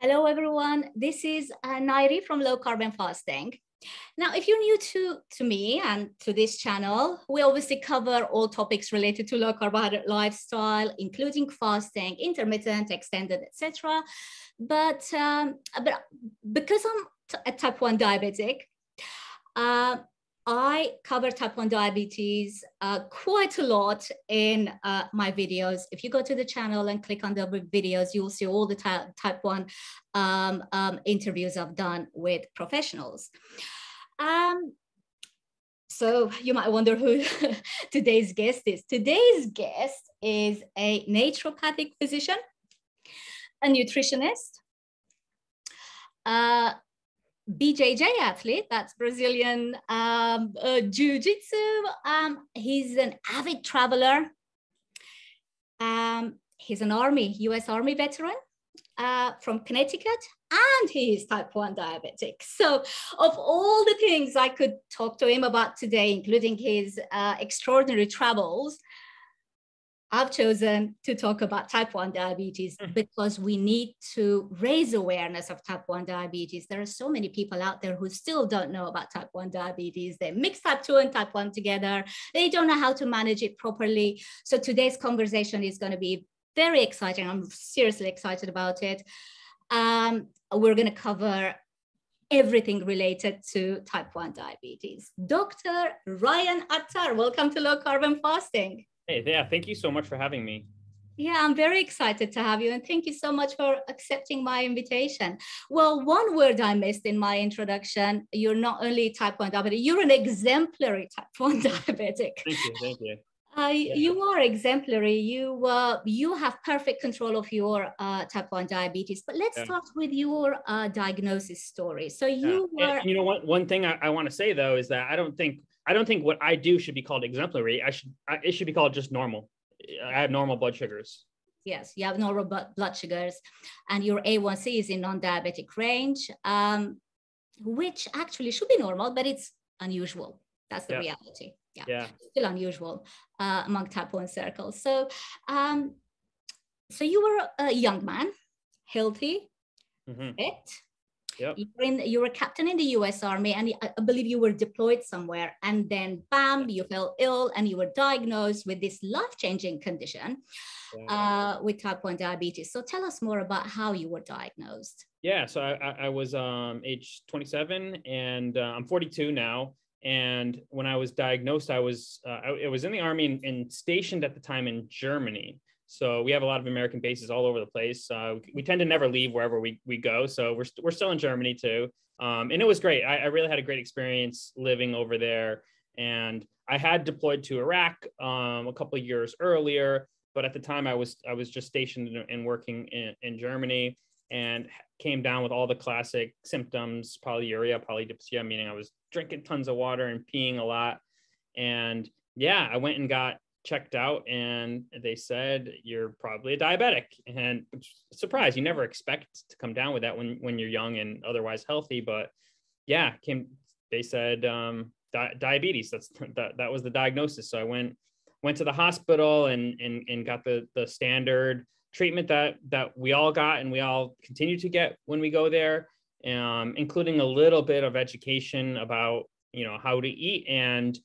Hello, everyone. This is Nayiri from Low Carbon Fasting. Now, if you're new to me and to this channel, we obviously cover all topics related to low carbohydrate lifestyle, including fasting, intermittent, extended, etc. But because I'm a type 1 diabetic, I cover type 1 diabetes quite a lot in my videos. If you go to the channel and click on the videos, you'll see all the type 1 interviews I've done with professionals. So you might wonder who today's guest is. Today's guest is a naturopathic physician, a nutritionist, BJJ athlete, that's Brazilian Jiu-Jitsu. He's an avid traveler. He's an US Army veteran from Connecticut, and he is type 1 diabetic. So of all the things I could talk to him about today, including his extraordinary travels, I've chosen to talk about type 1 diabetes because we need to raise awareness of type 1 diabetes. There are so many people out there who still don't know about type 1 diabetes. They mix type 2 and type 1 together. They don't know how to manage it properly. So today's conversation is going to be very exciting. I'm seriously excited about it. We're going to cover everything related to type 1 diabetes. Dr. Ryan Attar, welcome to Low Carbon Fasting. Hey, yeah, thank you so much for having me. Yeah, I'm very excited to have you. And thank you so much for accepting my invitation. Well, one word I missed in my introduction, you're not only type 1 diabetic, you're an exemplary type 1 diabetic. Thank you, thank you. You are exemplary. You have perfect control of your type 1 diabetes. But let's start with your diagnosis story. So you were... And you know what? One thing I want to say, though, is that I don't think what I do should be called exemplary. It should be called just normal. I have normal blood sugars. Yes, you have normal blood sugars, and your A1C is in non-diabetic range, which actually should be normal, but it's unusual. That's the reality. Yeah. Still unusual among type 1 circles. So, so you were a young man, healthy, fit. Yep. You were a captain in the US Army, and I believe you were deployed somewhere, and then bam, you fell ill and you were diagnosed with this life-changing condition with type 1 diabetes. So tell us more about how you were diagnosed. Yeah, so I was age 27 and I'm 42 now. And when I was diagnosed, I was in the Army and stationed at the time in Germany. So we have a lot of American bases all over the place. We tend to never leave wherever we go. So we're still in Germany too. And it was great. I really had a great experience living over there. And I had deployed to Iraq a couple of years earlier, but at the time I was just stationed and working in Germany, and came down with all the classic symptoms: polyuria, polydipsia, meaning I was drinking tons of water and peeing a lot. And yeah, I went and got checked out, and they said, you're probably a diabetic. And surprise, you never expect to come down with that when you're young and otherwise healthy. But yeah, they said diabetes. That was the diagnosis. So I went to the hospital and got the standard treatment that we all got and we all continue to get when we go there, including a little bit of education about, how to eat and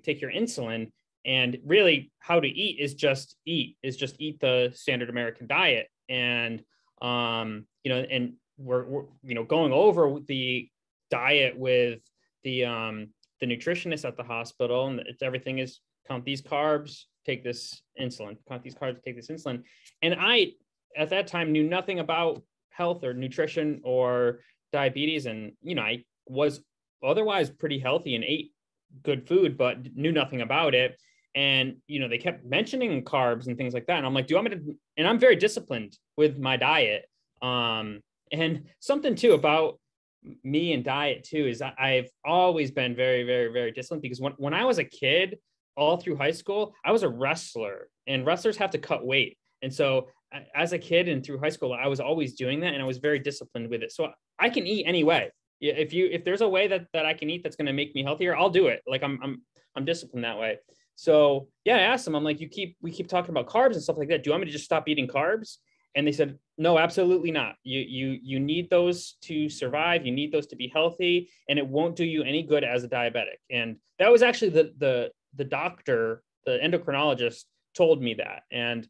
take your insulin. And really, how to eat is just eat the standard American diet. And and we're going over the diet with the nutritionist at the hospital, and everything is count these carbs, take this insulin, count these carbs, take this insulin. And I, at that time, knew nothing about health or nutrition or diabetes. And, I was otherwise pretty healthy and ate good food, but knew nothing about it. And, they kept mentioning carbs and things like that. And I'm like, do you want me to, and I'm very disciplined with my diet. And something too about me and diet too, is I've always been very, very, very disciplined, because when I was a kid, all through high school, I was a wrestler, and wrestlers have to cut weight. And so as a kid and through high school, I was always doing that, and I was very disciplined with it. So I can eat any way. If there's a way that I can eat that's going to make me healthier, I'll do it. Like I'm disciplined that way. So yeah, I asked him, I'm like, we keep talking about carbs and stuff like that. Do you want me to just stop eating carbs? And they said, no, absolutely not. You need those to survive. You need those to be healthy, and it won't do you any good as a diabetic. And that was actually the doctor, the endocrinologist, told me that. And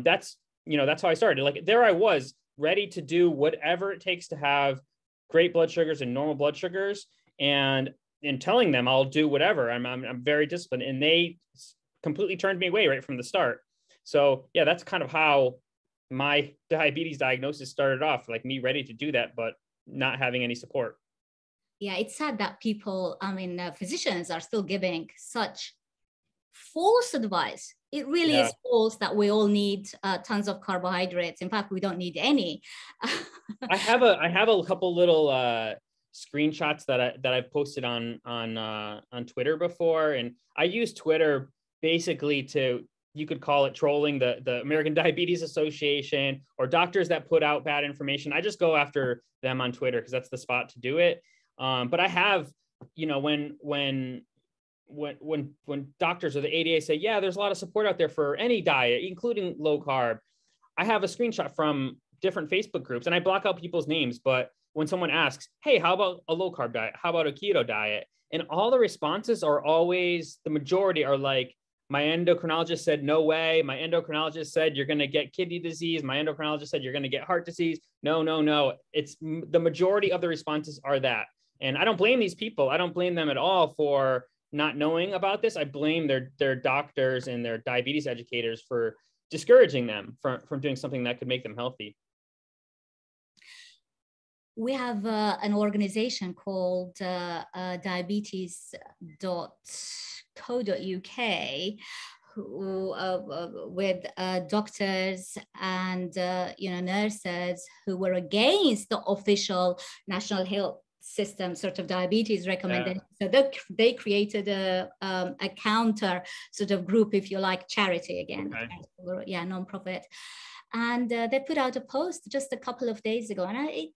that's how I started. Like, there I was, ready to do whatever it takes to have great blood sugars and normal blood sugars, and telling them I'll do whatever. I'm very disciplined, and they completely turned me away right from the start. So yeah, that's kind of how my diabetes diagnosis started off, like me ready to do that, but not having any support. Yeah, it's sad that people, physicians are still giving such false advice. It really is false that we all need tons of carbohydrates. In fact, we don't need any. I have a couple little screenshots that I've posted on Twitter before, and I use Twitter basically to, you could call it trolling the American Diabetes Association or doctors that put out bad information. I just go after them on Twitter because that's the spot to do it. But I have, when doctors or the ADA say, yeah, there's a lot of support out there for any diet, including low carb, I have a screenshot from different Facebook groups, and I block out people's names. But when someone asks, hey, how about a low carb diet? How about a keto diet? And all the responses are always, the majority are like, my endocrinologist said, no way. My endocrinologist said, you're going to get kidney disease. My endocrinologist said, you're going to get heart disease. No. It's the majority of the responses are that. And I don't blame these people. I don't blame them at all for not knowing about this. I blame their doctors and their diabetes educators for discouraging them from doing something that could make them healthy. We have an organization called diabetes.co.uk who with doctors and nurses who were against the official national health system sort of diabetes recommendation. So they created a counter sort of group, if you like, charity again, non-profit. And they put out a post just a couple of days ago. And I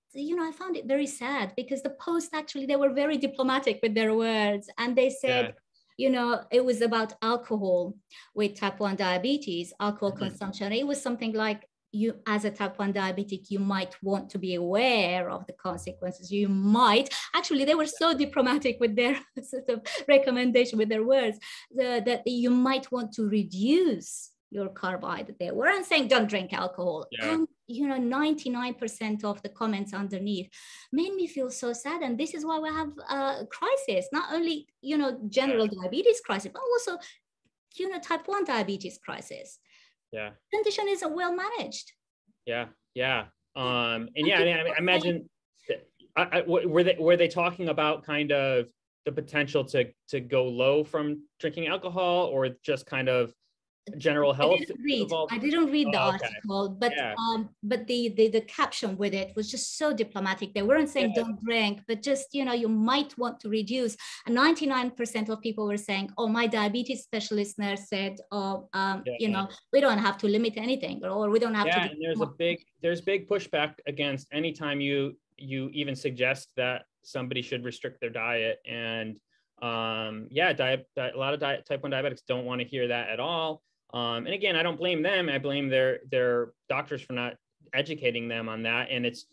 found it very sad because the post, actually, they were very diplomatic with their words. And they said, it was about alcohol with type 1 diabetes, alcohol consumption. It was something like, you, as a type 1 diabetic, you might want to be aware of the consequences. You might, actually, they were so diplomatic with their sort of recommendation, with their words, that you might want to reduce your carbohydrate. They weren't saying don't drink alcohol. And 99% of the comments underneath made me feel so sad. And this is why we have a crisis, not only general diabetes crisis, but also type 1 diabetes crisis. Condition is well managed. I imagine were they talking about kind of the potential to go low from drinking alcohol, or just kind of general health? I didn't read the article, but the caption with it was just so diplomatic. They weren't saying don't drink, but just you might want to reduce. And 99% of people were saying, oh, my diabetes specialist nurse said, we don't have to limit anything, or we don't have to. And there's big pushback against any time you even suggest that somebody should restrict their diet. And a lot of type 1 diabetics don't want to hear that at all. And again, I don't blame them. I blame their doctors for not educating them on that. And it's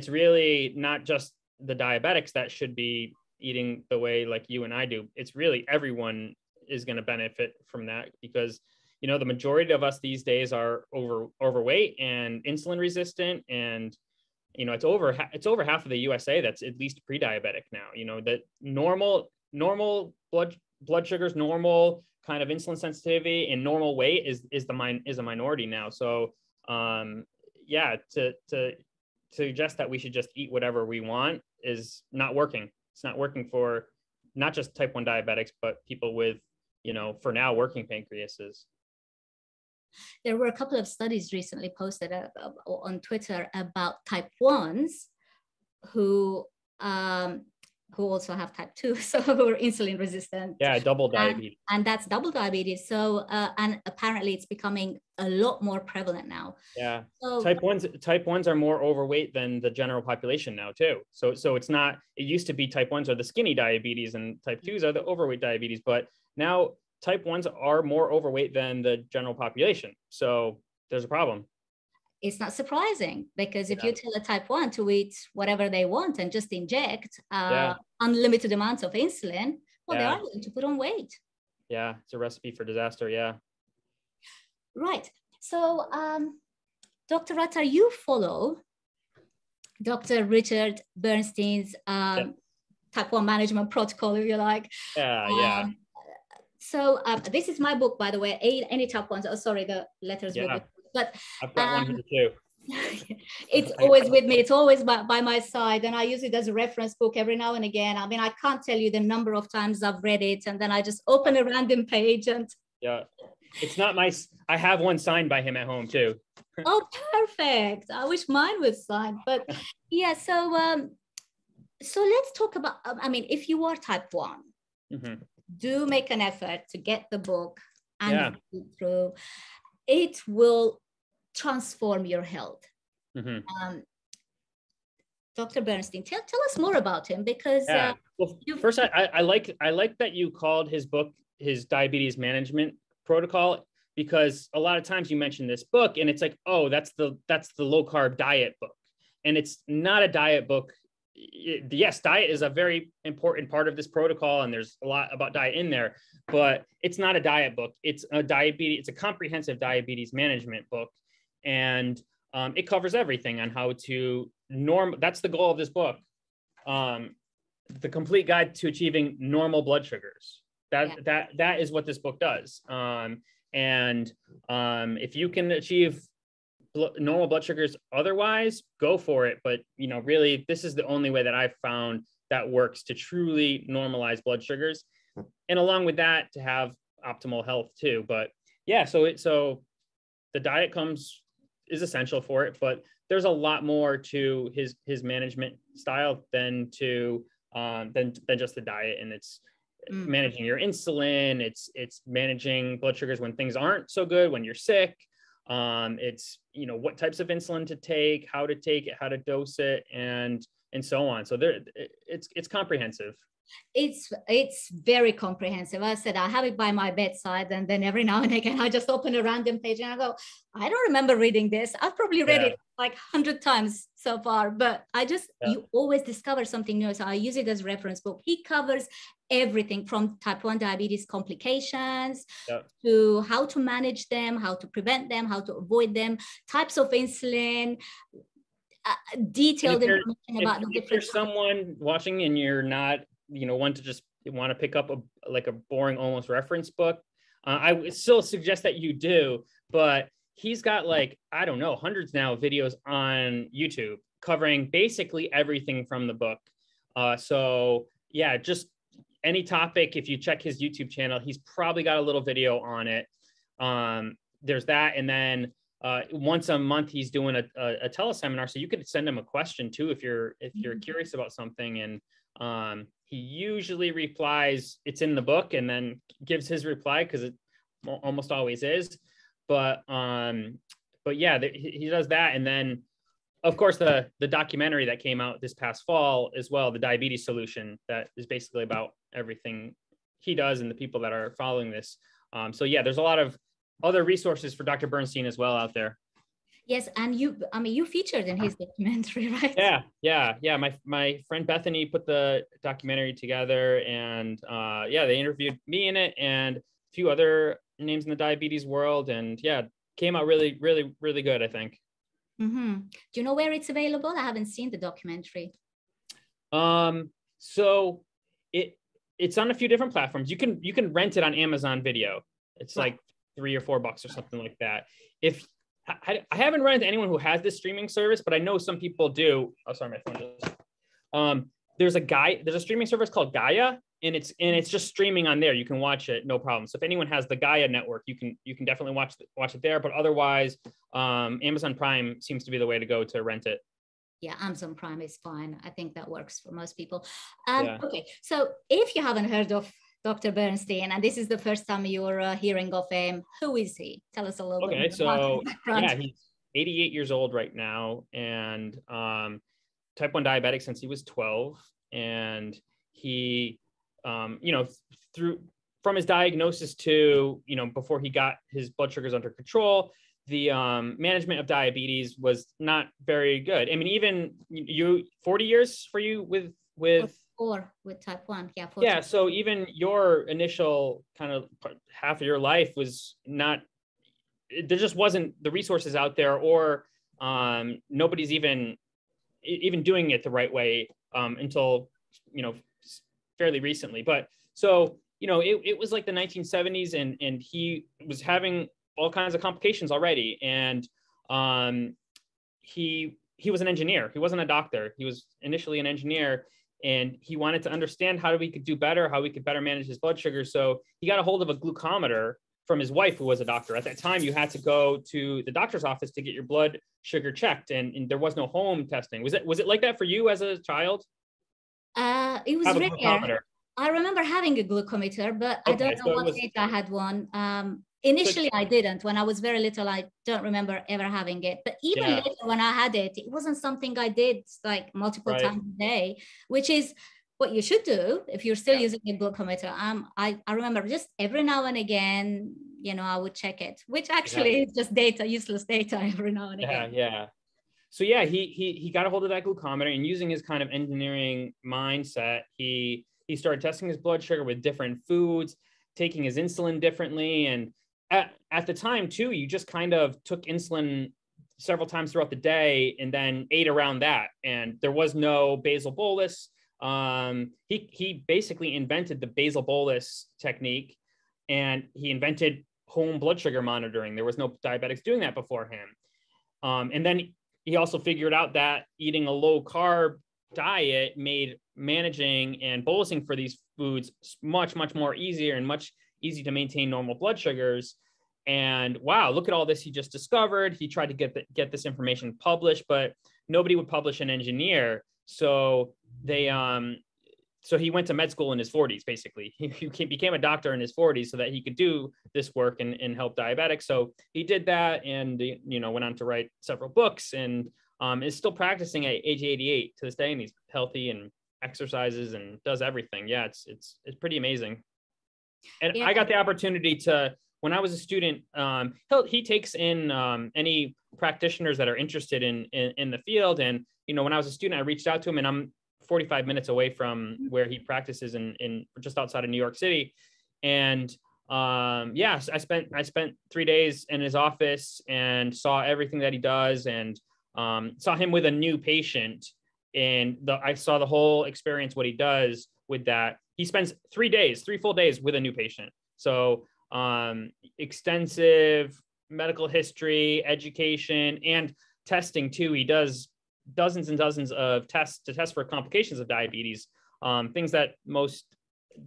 really not just the diabetics that should be eating the way like you and I do. It's really everyone is going to benefit from that, because the majority of us these days are overweight and insulin resistant, and it's over half of the USA that's at least pre-diabetic now. That normal blood sugars, normal kind of insulin sensitivity, and normal weight is a minority now. So to suggest that we should just eat whatever we want is not working. It's not working for not just type 1 diabetics, but people with for now working pancreases. There were a couple of studies recently posted on Twitter about type 1s who also have type 2, so who are insulin resistant. Double diabetes. And that's double diabetes. So, and apparently it's becoming a lot more prevalent now. So, type 1s are more overweight than the general population now too. So it's not, it used to be type 1s are the skinny diabetes and type 2s are the overweight diabetes, but now type 1s are more overweight than the general population. So there's a problem. it's not surprising, because if you tell a type 1 to eat whatever they want and just inject unlimited amounts of insulin, well, they are going to put on weight. Yeah, it's a recipe for disaster. Yeah. Right. So, Dr. Attar, you follow Dr. Richard Bernstein's type 1 management protocol, if you like. So this is my book, by the way, Any Type 1s. Oh, sorry, the letters will be, but I've got one here too. It's always with me. It's always by my side. And I use it as a reference book every now and again. I mean, I can't tell you the number of times I've read it. And then I just open a random page and. Yeah. It's not my, I have one signed by him at home too. Oh, perfect. I wish mine was signed, but yeah. So, so let's talk about, I mean, if you are type 1, do make an effort to get the book and read it through. It will transform your health. Dr. Bernstein, tell us more about him, because well, first I like that you called his book his diabetes management protocol, because a lot of times you mention this book and it's like, oh, that's the low carb diet book, and it's not a diet book. Yes, diet is a very important part of this protocol, and there's a lot about diet in there, but it's not a diet book. It's a comprehensive diabetes management book, and it covers everything on how to that's the goal of this book. The complete guide to achieving normal blood sugars. That is what this book does. If you can achieve normal blood sugars otherwise, go for it. But, you know, really, this is the only way that I've found that works to truly normalize blood sugars. And along with that, to have optimal health too. But yeah, so the diet is essential for it, but there's a lot more to his management style than just the diet. And it's managing your insulin. It's managing blood sugars when things aren't so good, when you're sick. It's, you know, what types of insulin to take, how to take it, how to dose it, and so on. So it's comprehensive. It's very comprehensive. I said I have it by my bedside, and then every now and again I just open a random page and I go, I don't remember reading this. I've probably read it like 100 times so far, but you always discover something new. So I use it as a reference book. He covers everything from type 1 diabetes complications to how to manage them, how to prevent them, how to avoid them, types of insulin, detailed information about the different. If there's someone watching and you're not, you know, want to pick up a boring almost reference book, I would still suggest that you do, but he's got, like, I don't know, hundreds now of videos on YouTube covering basically everything from the book. So yeah, just any topic, if you check his YouTube channel, he's probably got a little video on it. There's that. And then once a month, he's doing a teleseminar. So you could send him a question too, if you're curious about something. And he usually replies, it's in the book, and then gives his reply, because it almost always is. But yeah, he does that. And then, of course, the documentary that came out this past fall as well, The Diabetes Solution, that is basically about everything he does and the people that are following this. So yeah, there's a lot of other resources for Dr. Bernstein as well out there. Yes, and you featured in his documentary, right? Yeah. My friend Bethany put the documentary together, and they interviewed me in it and a few other names in the diabetes world, and yeah, came out really, really, really good, I think. Do you know where it's available? I haven't seen the documentary. So it's on a few different platforms. You can rent it on Amazon Video. It's like $3 or $4 or something like that. If I haven't run into anyone who has this streaming service, but I know some people do. Oh, sorry, my phone just. There's a streaming service called Gaia, and it's just streaming on there. You can watch it, no problem. So if anyone has the Gaia network, you can definitely watch it there. But otherwise, Amazon Prime seems to be the way to go to rent it. Yeah, Amazon Prime is fine. I think that works for most people. Okay, so if you haven't heard of Dr. Bernstein, and this is the first time you're hearing of him, who is he? Tell us a little bit. Okay, so yeah, he's 88 years old right now, and type 1 diabetic since he was 12. And he, from his diagnosis to, before he got his blood sugars under control, the management of diabetes was not very good. I mean, even you, 40 years for you with 4 with type 1. Yeah. 40. Yeah. So even your initial kind of half of your life was not, there just wasn't the resources out there, or nobody's even doing it the right way until, fairly recently. But so, it was like the 1970s, and he was having all kinds of complications already. And he was an engineer. He wasn't a doctor. He was initially an engineer, and he wanted to understand how we could do better, how we could better manage his blood sugar. So he got a hold of a glucometer from his wife, who was a doctor. At that time, you had to go to the doctor's office to get your blood sugar checked, and there was no home testing. Was it like that for you as a child? It was rare. I remember having a glucometer, but I don't know what age I had one. Initially, I didn't. When I was very little, I don't remember ever having it. But even later, when I had it, it wasn't something I did like multiple times a day, which is what you should do if you're still using a glucometer. I remember just every now and again, I would check it, which actually is just data, useless data every now and again. Yeah. So yeah, he got a hold of that glucometer, and using his kind of engineering mindset, he started testing his blood sugar with different foods, taking his insulin differently. And at the time too, you just kind of took insulin several times throughout the day and then ate around that. And there was no basal bolus. He basically invented the basal bolus technique, and he invented home blood sugar monitoring. There was no diabetics doing that before him. And then he also figured out that eating a low carb diet made managing and bolusing for these foods much, much more easier and much easier to maintain normal blood sugars. And wow, look at all this he just discovered. He tried to get this information published, but nobody would publish an engineer. So so he went to med school in his 40s, basically. He became a doctor in his 40s so that he could do this work and help diabetics. So he did that, and went on to write several books, and is still practicing at age 88 to this day, and he's healthy and exercises and does everything. Yeah, it's pretty amazing. And I got the opportunity to, when I was a student, he takes in any practitioners that are interested in the field. And when I was a student, I reached out to him, and I'm 45 minutes away from where he practices in just outside of New York City. And I spent 3 days in his office and saw everything that he does, and saw him with a new patient. And I saw the whole experience, what he does with that. He spends 3 full days with a new patient. So extensive medical history, education, and testing too. He does dozens and dozens of tests to test for complications of diabetes, things that most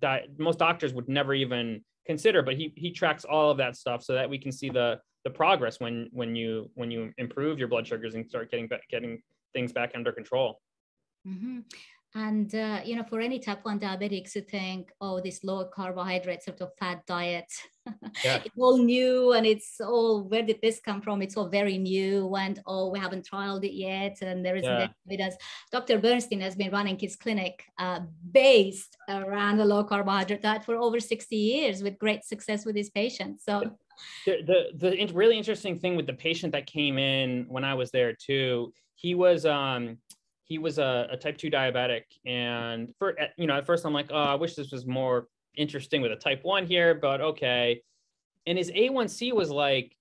doctors would never even consider. But he tracks all of that stuff so that we can see the progress when you improve your blood sugars and start getting things back under control. Mm-hmm. And, for any type 1 diabetics who think, oh, this low carbohydrate sort of fat diet, it's all new, and it's all, where did this come from? It's all very new, and, oh, we haven't trialed it yet, and there isn't any evidence. Dr. Bernstein has been running his clinic based around a low carbohydrate diet for over 60 years with great success with his patients. So the really interesting thing with the patient that came in when I was there too, he was a type 2 diabetic. And at first I'm like, oh, I wish this was more interesting with a type 1 here, but okay. And his A1C was like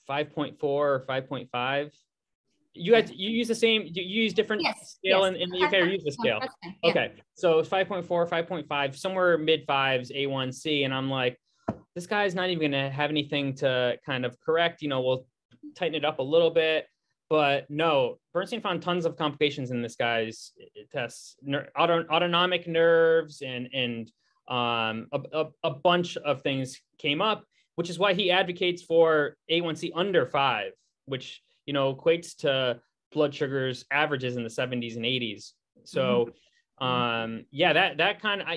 5.4 or 5.5. You use the same, you use different scale in the UK, or use the scale? Yeah. Okay. So 5.4, 5.5, somewhere mid fives A1C. And I'm like, this guy's not even going to have anything to kind of correct, we'll tighten it up a little bit. But no, Bernstein found tons of complications in this guy's tests, autonomic nerves, and a bunch of things came up, which is why he advocates for A1C under 5, which equates to blood sugars averages in the 70s and 80s. So that kind of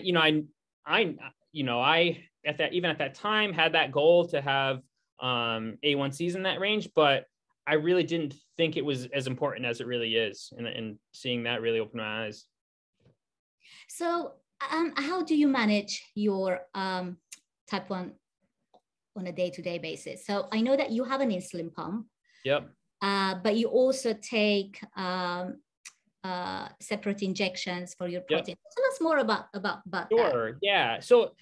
I at that time had that goal to have A1Cs in that range, but I really didn't think it was as important as it really is. And seeing that really opened my eyes. So how do you manage your type 1 on a day-to-day basis. So I know that you have an insulin pump. Yep. But you also take separate injections for your protein. Yep. Tell us more about Sure. that. Yeah. So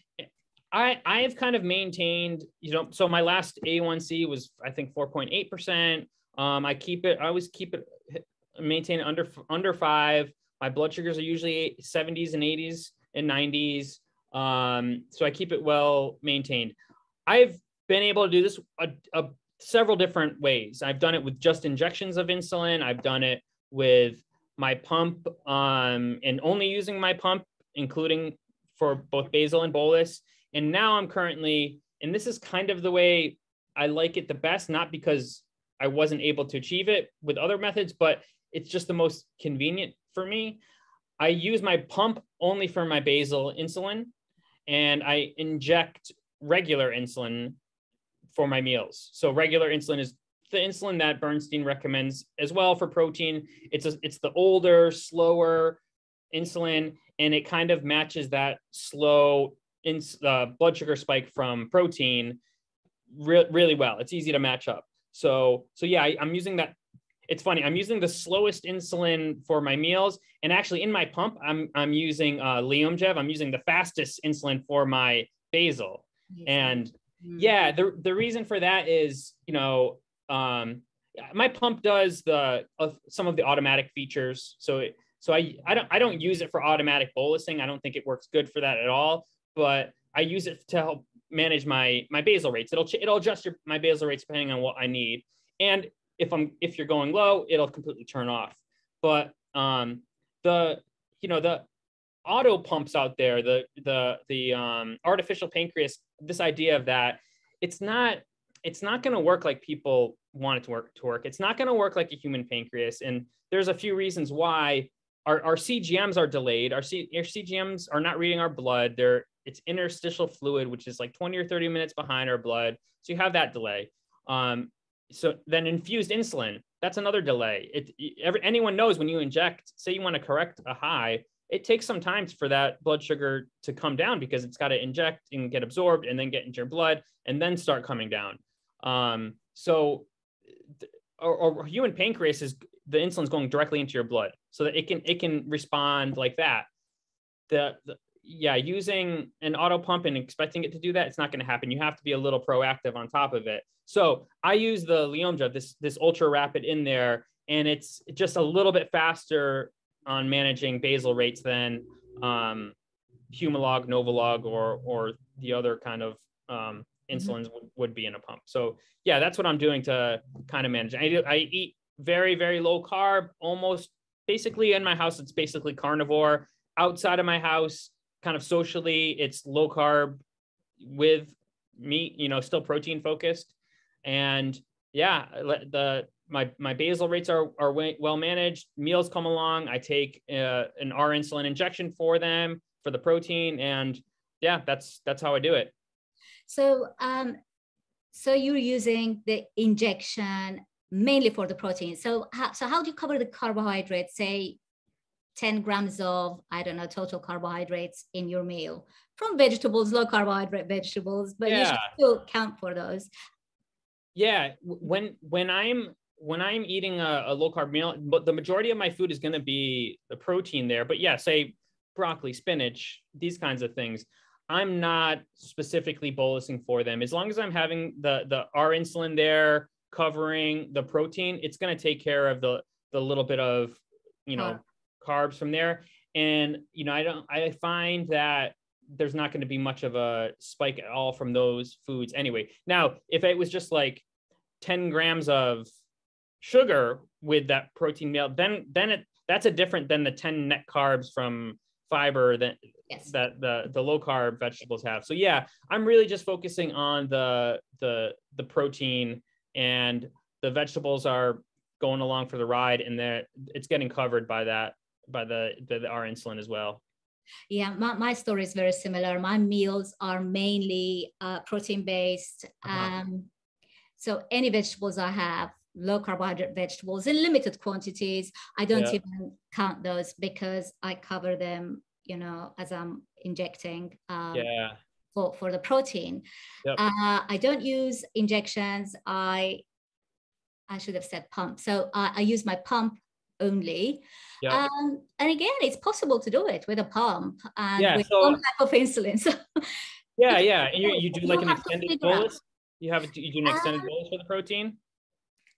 I've kind of maintained, so my last A1C was, I think, 4.8%. I always keep it, maintain it under 5. My blood sugars are usually 70s and 80s and 90s. So I keep it well maintained. I've been able to do this several different ways. I've done it with just injections of insulin. I've done it with my pump, and only using my pump, including for both basal and bolus. And now I'm currently, and this is kind of the way I like it the best, not because I wasn't able to achieve it with other methods, but it's just the most convenient for me. I use my pump only for my basal insulin, and I inject regular insulin for my meals. So regular insulin is the insulin that Bernstein recommends as well for protein. It's the older, slower insulin, and it kind of matches that slow blood sugar spike from protein really well. It's easy to match up. So yeah, I'm using that. It's funny. I'm using the slowest insulin for my meals, and actually in my pump, I'm using Leomjev. I'm using the fastest insulin for my basal. And yeah, the reason for that is, my pump does some of the automatic features. So I don't use it for automatic bolusing. I don't think it works good for that at all. But I use it to help manage my basal rates. It'll adjust my basal rates depending on what I need. And if you're going low, it'll completely turn off. But the auto pumps out there, the artificial pancreas, this idea of that, it's not going to work like people want it to work. It's not going to work like a human pancreas. And there's a few reasons why. Our CGMs are delayed. Our CGMs are not reading our blood. It's interstitial fluid, which is like 20 or 30 minutes behind our blood. So you have that delay. So then infused insulin, that's another delay. Anyone knows when you inject, say you want to correct a high, it takes some time for that blood sugar to come down because it's got to inject and get absorbed and then get into your blood and then start coming down. Or human pancreas is the insulin's going directly into your blood so that it can respond like that. Using an auto pump and expecting it to do that, it's not going to happen. You have to be a little proactive on top of it. So I use the Leomjev, this ultra rapid in there, and it's just a little bit faster on managing basal rates than Humalog, Novolog, or the other kind of insulins would be in a pump. So yeah, that's what I'm doing to kind of manage. I eat very, very low carb, almost basically in my house. It's basically carnivore. Outside of my house, kind of socially, it's low carb with meat, still protein focused. And yeah, my basal rates are well managed. Meals come along. I take an R insulin injection for them for the protein, and yeah, that's how I do it. So you're using the injection mainly for the protein. So how do you cover the carbohydrates? Say 10 grams of, I don't know, total carbohydrates in your meal from vegetables, low carbohydrate vegetables, but you should still count for those. Yeah, when I'm eating a low carb meal, but the majority of my food is going to be the protein there. But yeah, say broccoli, spinach, these kinds of things, I'm not specifically bolusing for them. As long as I'm having the R insulin there covering the protein, it's going to take care of the little bit of carbs from there. And I find that there's not going to be much of a spike at all from those foods anyway. Now, if it was just like 10 grams of sugar with that protein meal, then that's a different than the 10 net carbs from fiber that the low carb vegetables have. So yeah, I'm really just focusing on the protein, and the vegetables are going along for the ride, and it's getting covered by the R insulin as well. Yeah, my story is very similar. My meals are mainly protein based. So any vegetables I have, low carbohydrate vegetables in limited quantities, I don't even count those because I cover them, as I'm injecting. for the protein. Yep. I don't use injections. I should have said pump. So I use my pump only. Yeah. And again, it's possible to do it with a pump and with So some type of insulin. So yeah. And you do like an have to extended figure out. bolus? You do an extended bolus for the protein?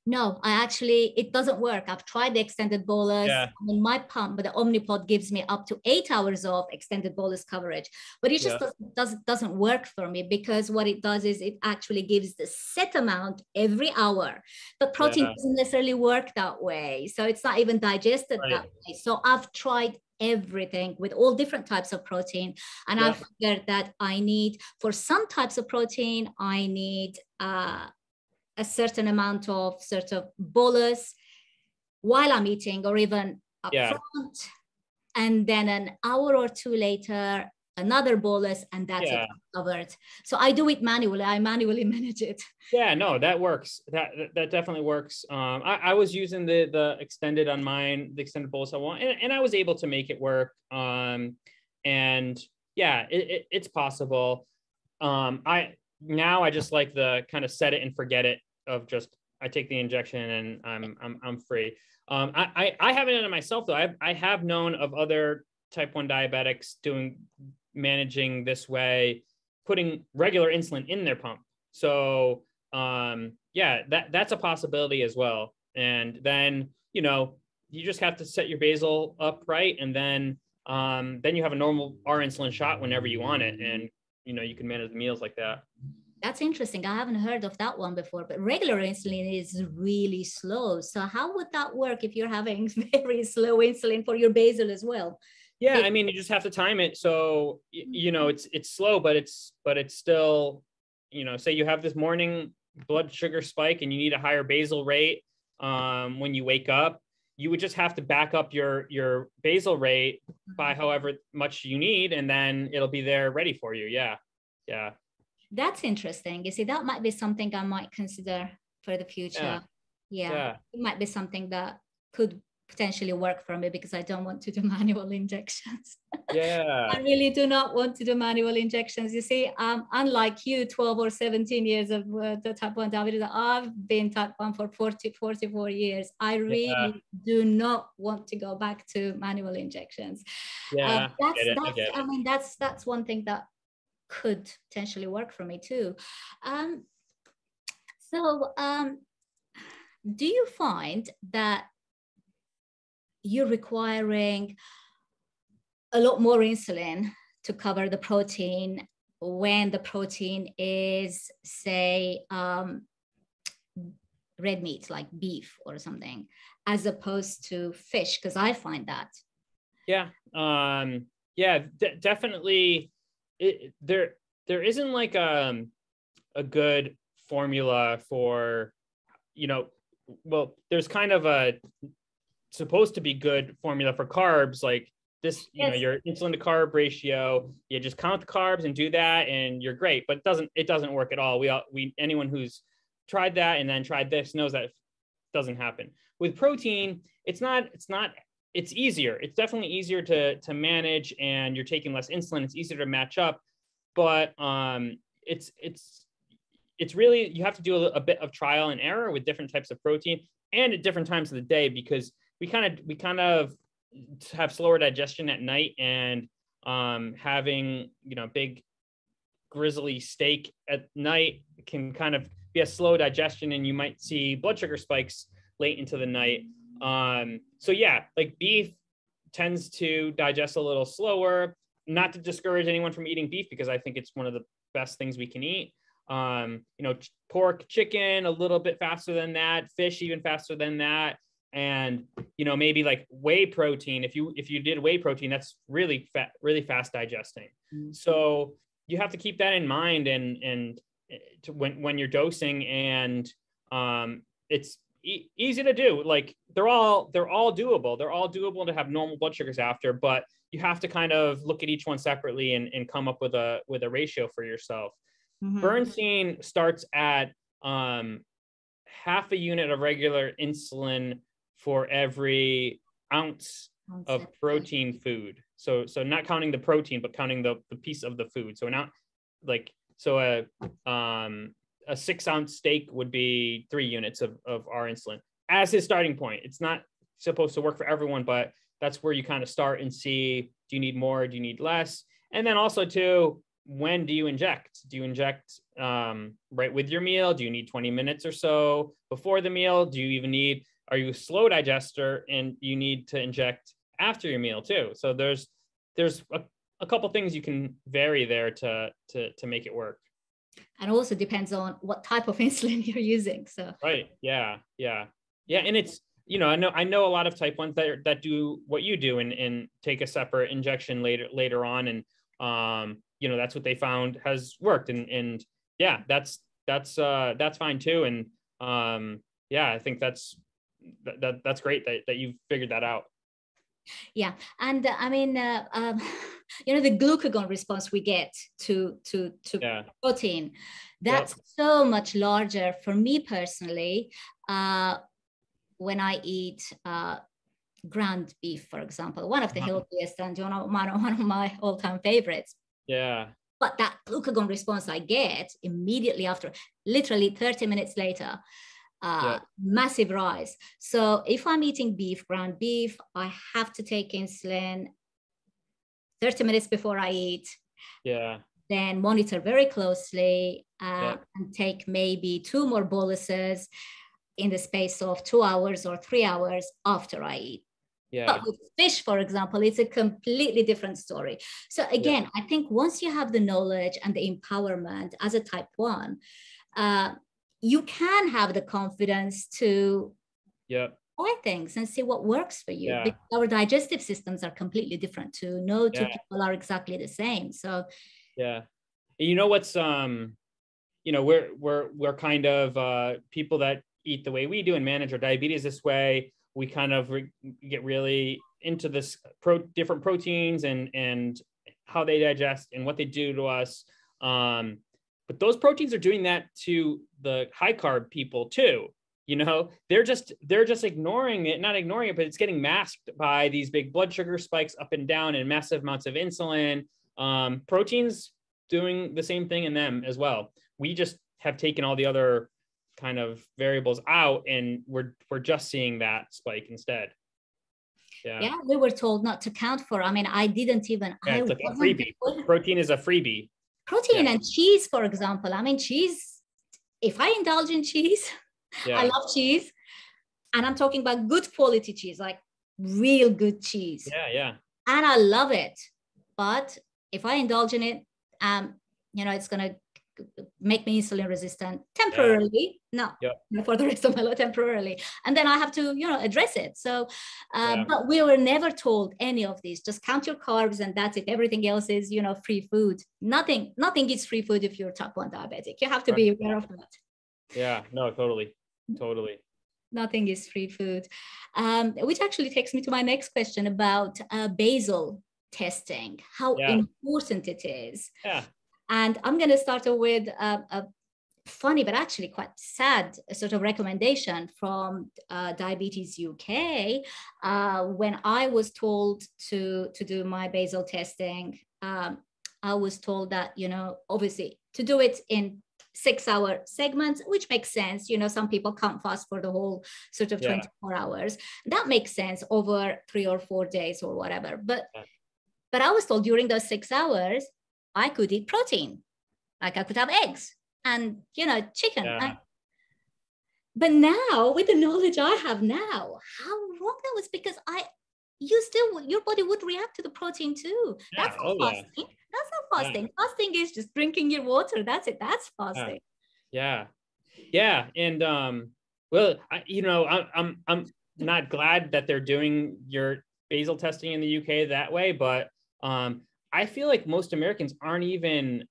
No, it doesn't work. I've tried the extended bolus. Yeah. I mean, my pump, but the Omnipod gives me up to 8 hours of extended bolus coverage, but it just doesn't work for me, because what it does is it actually gives the set amount every hour. But protein doesn't necessarily work that way. So it's not even digested that way. So I've tried everything with all different types of protein. And I figured that I need, for some types of protein, I need, a certain amount of sort of bolus while I'm eating, or even up front. And then an hour or two later, another bolus, and that's it covered. So I do it manually. I manually manage it. Yeah, no, that works. That definitely works. I was using the extended on mine, the extended bolus I want, and I was able to make it work. And yeah, it's possible. I just like the kind of set it and forget it of just, I take the injection and I'm free. I haven't done it myself though. I have known of other type 1 diabetics managing this way, putting regular insulin in their pump. So yeah, that's a possibility as well. And then, you just have to set your basal up right. And then you have a normal R insulin shot whenever you want it. And, you can manage the meals like that. That's interesting. I haven't heard of that one before, but regular insulin is really slow. So how would that work if you're having very slow insulin for your basal as well? Yeah, I mean, you just have to time it. So, it's slow, but it's still, say you have this morning blood sugar spike and you need a higher basal rate when you wake up, you would just have to back up your basal rate by however much you need, and then it'll be there ready for you. Yeah. That's interesting. You see, that might be something I might consider for the future. Yeah. It might be something that could potentially work for me, because I don't want to do manual injections. Yeah. I really do not want to do manual injections. You see, unlike you, 12 or 17 years of the type 1 diabetes, I've been type 1 for 44 years. I really do not want to go back to manual injections. Yeah. I mean, that's one thing that could potentially work for me too. Do you find that you're requiring a lot more insulin to cover the protein when the protein is, say, red meat like beef or something, as opposed to fish? Because I find that. Yeah. Definitely. There isn't like a good formula for, there's kind of a supposed to be good formula for carbs, like this, your insulin to carb ratio, you just count the carbs and do that and you're great, but it doesn't work at all. Anyone who's tried that and then tried this knows that it doesn't happen. With protein, it's easier. It's definitely easier to manage, and you're taking less insulin. It's easier to match up, but it's really, you have to do a bit of trial and error with different types of protein and at different times of the day, because we kind of have slower digestion at night, and having big grizzly steak at night can kind of be a slow digestion, and you might see blood sugar spikes late into the night. So yeah, like beef tends to digest a little slower. Not to discourage anyone from eating beef, because I think it's one of the best things we can eat. Pork, chicken, a little bit faster than that, fish even faster than that. And, maybe like whey protein, if you did whey protein, that's really fast digesting. Mm-hmm. So you have to keep that in mind, and when you're dosing, and it's easy to do. Like they're all doable. They're all doable to have normal blood sugars after, but you have to kind of look at each one separately and come up with a ratio for yourself. Mm-hmm. Bernstein starts at half a unit of regular insulin for every ounce of protein food. So not counting the protein, but counting the piece of the food. So like, so a 6-ounce steak would be 3 units of our insulin as his starting point. It's not supposed to work for everyone, but that's where you kind of start and see, do you need more? Do you need less? And then also too, when do you inject? Do you inject right with your meal? Do you need 20 minutes or so before the meal? Do you even need, are you a slow digester and you need to inject after your meal too? So there's a couple things you can vary there to make it work. And also depends on what type of insulin you're using. So right, yeah. And it's, you know, I know a lot of type 1s that do what you do and take a separate injection later on, and you know, that's what they found has worked, and yeah, that's fine too, and yeah, I think that's great that you've figured that out. Yeah, and I mean, you know, the glucagon response we get to protein, that's so much larger for me personally. When I eat ground beef, for example, one of the healthiest and one of my all-time favorites. Yeah. But that glucagon response I get immediately after, literally 30 minutes later, massive rise. So if I'm eating ground beef, I have to take insulin 30 minutes before I eat. Yeah. Then monitor very closely and take maybe 2 more boluses in the space of 2 hours or 3 hours after I eat. Yeah. But with fish, for example, it's a completely different story. So again, I think once you have the knowledge and the empowerment as a type 1, you can have the confidence to try things and see what works for you. Because our digestive systems are completely different too. No two people are exactly the same. So you know what's you know, we're kind of people that eat the way we do and manage our diabetes this way. We kind of get really into this different proteins and how they digest and what they do to us. But those proteins are doing that to the high carb people too. You know, they're just ignoring it, not ignoring it, but it's getting masked by these big blood sugar spikes up and down and massive amounts of insulin. Proteins doing the same thing in them as well. We just have taken all the other kind of variables out, and we're just seeing that spike instead. Yeah, we were told not to count for. I mean, I didn't even. It's like a freebie. Protein is a freebie. Protein and cheese, for example. I mean, cheese. If I indulge in cheese, I love cheese, and I'm talking about good quality cheese, like real good cheese. Yeah. And I love it. But if I indulge in it, you know, it's gonna make me insulin resistant temporarily, for the rest of my life, temporarily, and then I have to, you know, address it. So but we were never told any of these. Just count your carbs and that's it. Everything else is, you know, free food. Nothing is free food if you're type 1 diabetic. You have to be aware of that. No, totally. Nothing is free food, which actually takes me to my next question about basal testing, how important it is. And I'm going to start with a funny, but actually quite sad sort of recommendation from Diabetes UK. When I was told to do my basal testing, I was told that, you know, obviously to do it in 6-hour segments, which makes sense. You know, some people can't fast for the whole sort of 24 hours. That makes sense over 3 or 4 days or whatever. But I was told during those 6 hours, I could eat protein, like I could have eggs and, you know, chicken. But now, with the knowledge I have now, how wrong that was, because your body would react to the protein too. That's not fasting. That's not fasting. Fasting is just drinking your water. That's it. That's fasting. And well, you know, I'm not glad that they're doing your basal testing in the UK that way, but I feel like most Americans aren't even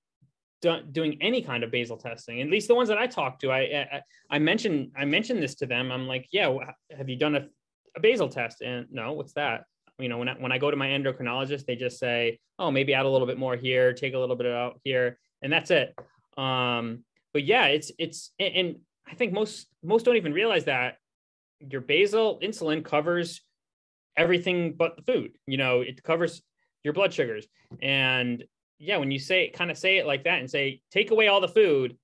doing any kind of basal testing. At least the ones that I talk to, I mentioned this to them. I'm like, have you done a basal test? And no, what's that? You know, when I go to my endocrinologist, they just say, oh, maybe add a little bit more here, take a little bit out here, and that's it. But yeah, it's and I think most don't even realize that your basal insulin covers everything but the food. You know, it covers your blood sugars, and yeah, when you kind of say it like that and say, take away all the food,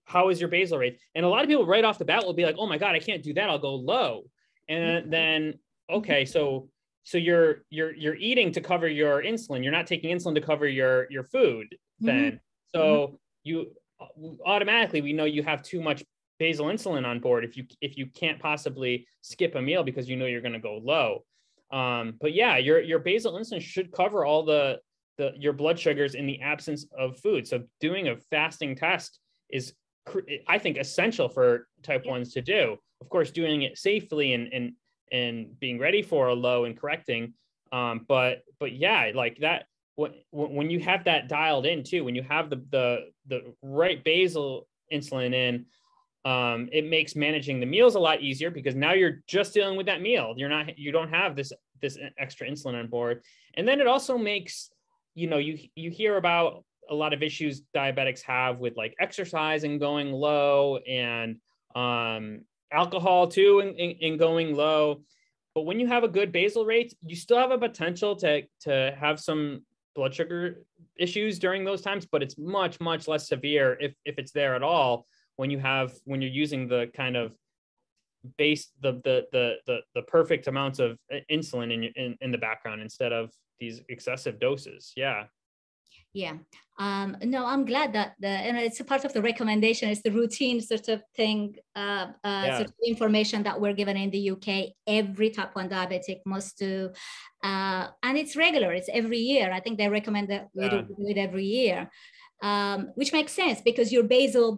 how is your basal rate? And a lot of people right off the bat will be like, oh my God, I can't do that. I'll go low. And then, okay, so you're eating to cover your insulin. You're not taking insulin to cover your food then. So you automatically, we know you have too much basal insulin on board if you can't possibly skip a meal because you know you're going to go low. But yeah, your basal insulin should cover all your blood sugars in the absence of food. So doing a fasting test is, I think, essential for type 1s to do. Of course, doing it safely and being ready for a low and correcting. But yeah, like that, when you have that dialed in too, when you have the right basal insulin in, it makes managing the meals a lot easier because now you're just dealing with that meal. You don't have this extra insulin on board. And then it also makes, you hear about a lot of issues diabetics have with like exercise and going low, and alcohol too and going low. But when you have a good basal rate, you still have a potential to have some blood sugar issues during those times, but it's much, much less severe if it's there at all when you're using the kind of the perfect amounts of insulin in the background instead of these excessive doses. Yeah. Yeah. No, I'm glad that and it's a part of the recommendation. It's the routine sort of thing, sort of information that we're given in the UK. Every type 1 diabetic must do, and it's regular. It's every year. I think they recommend that we do it every year, which makes sense because your basal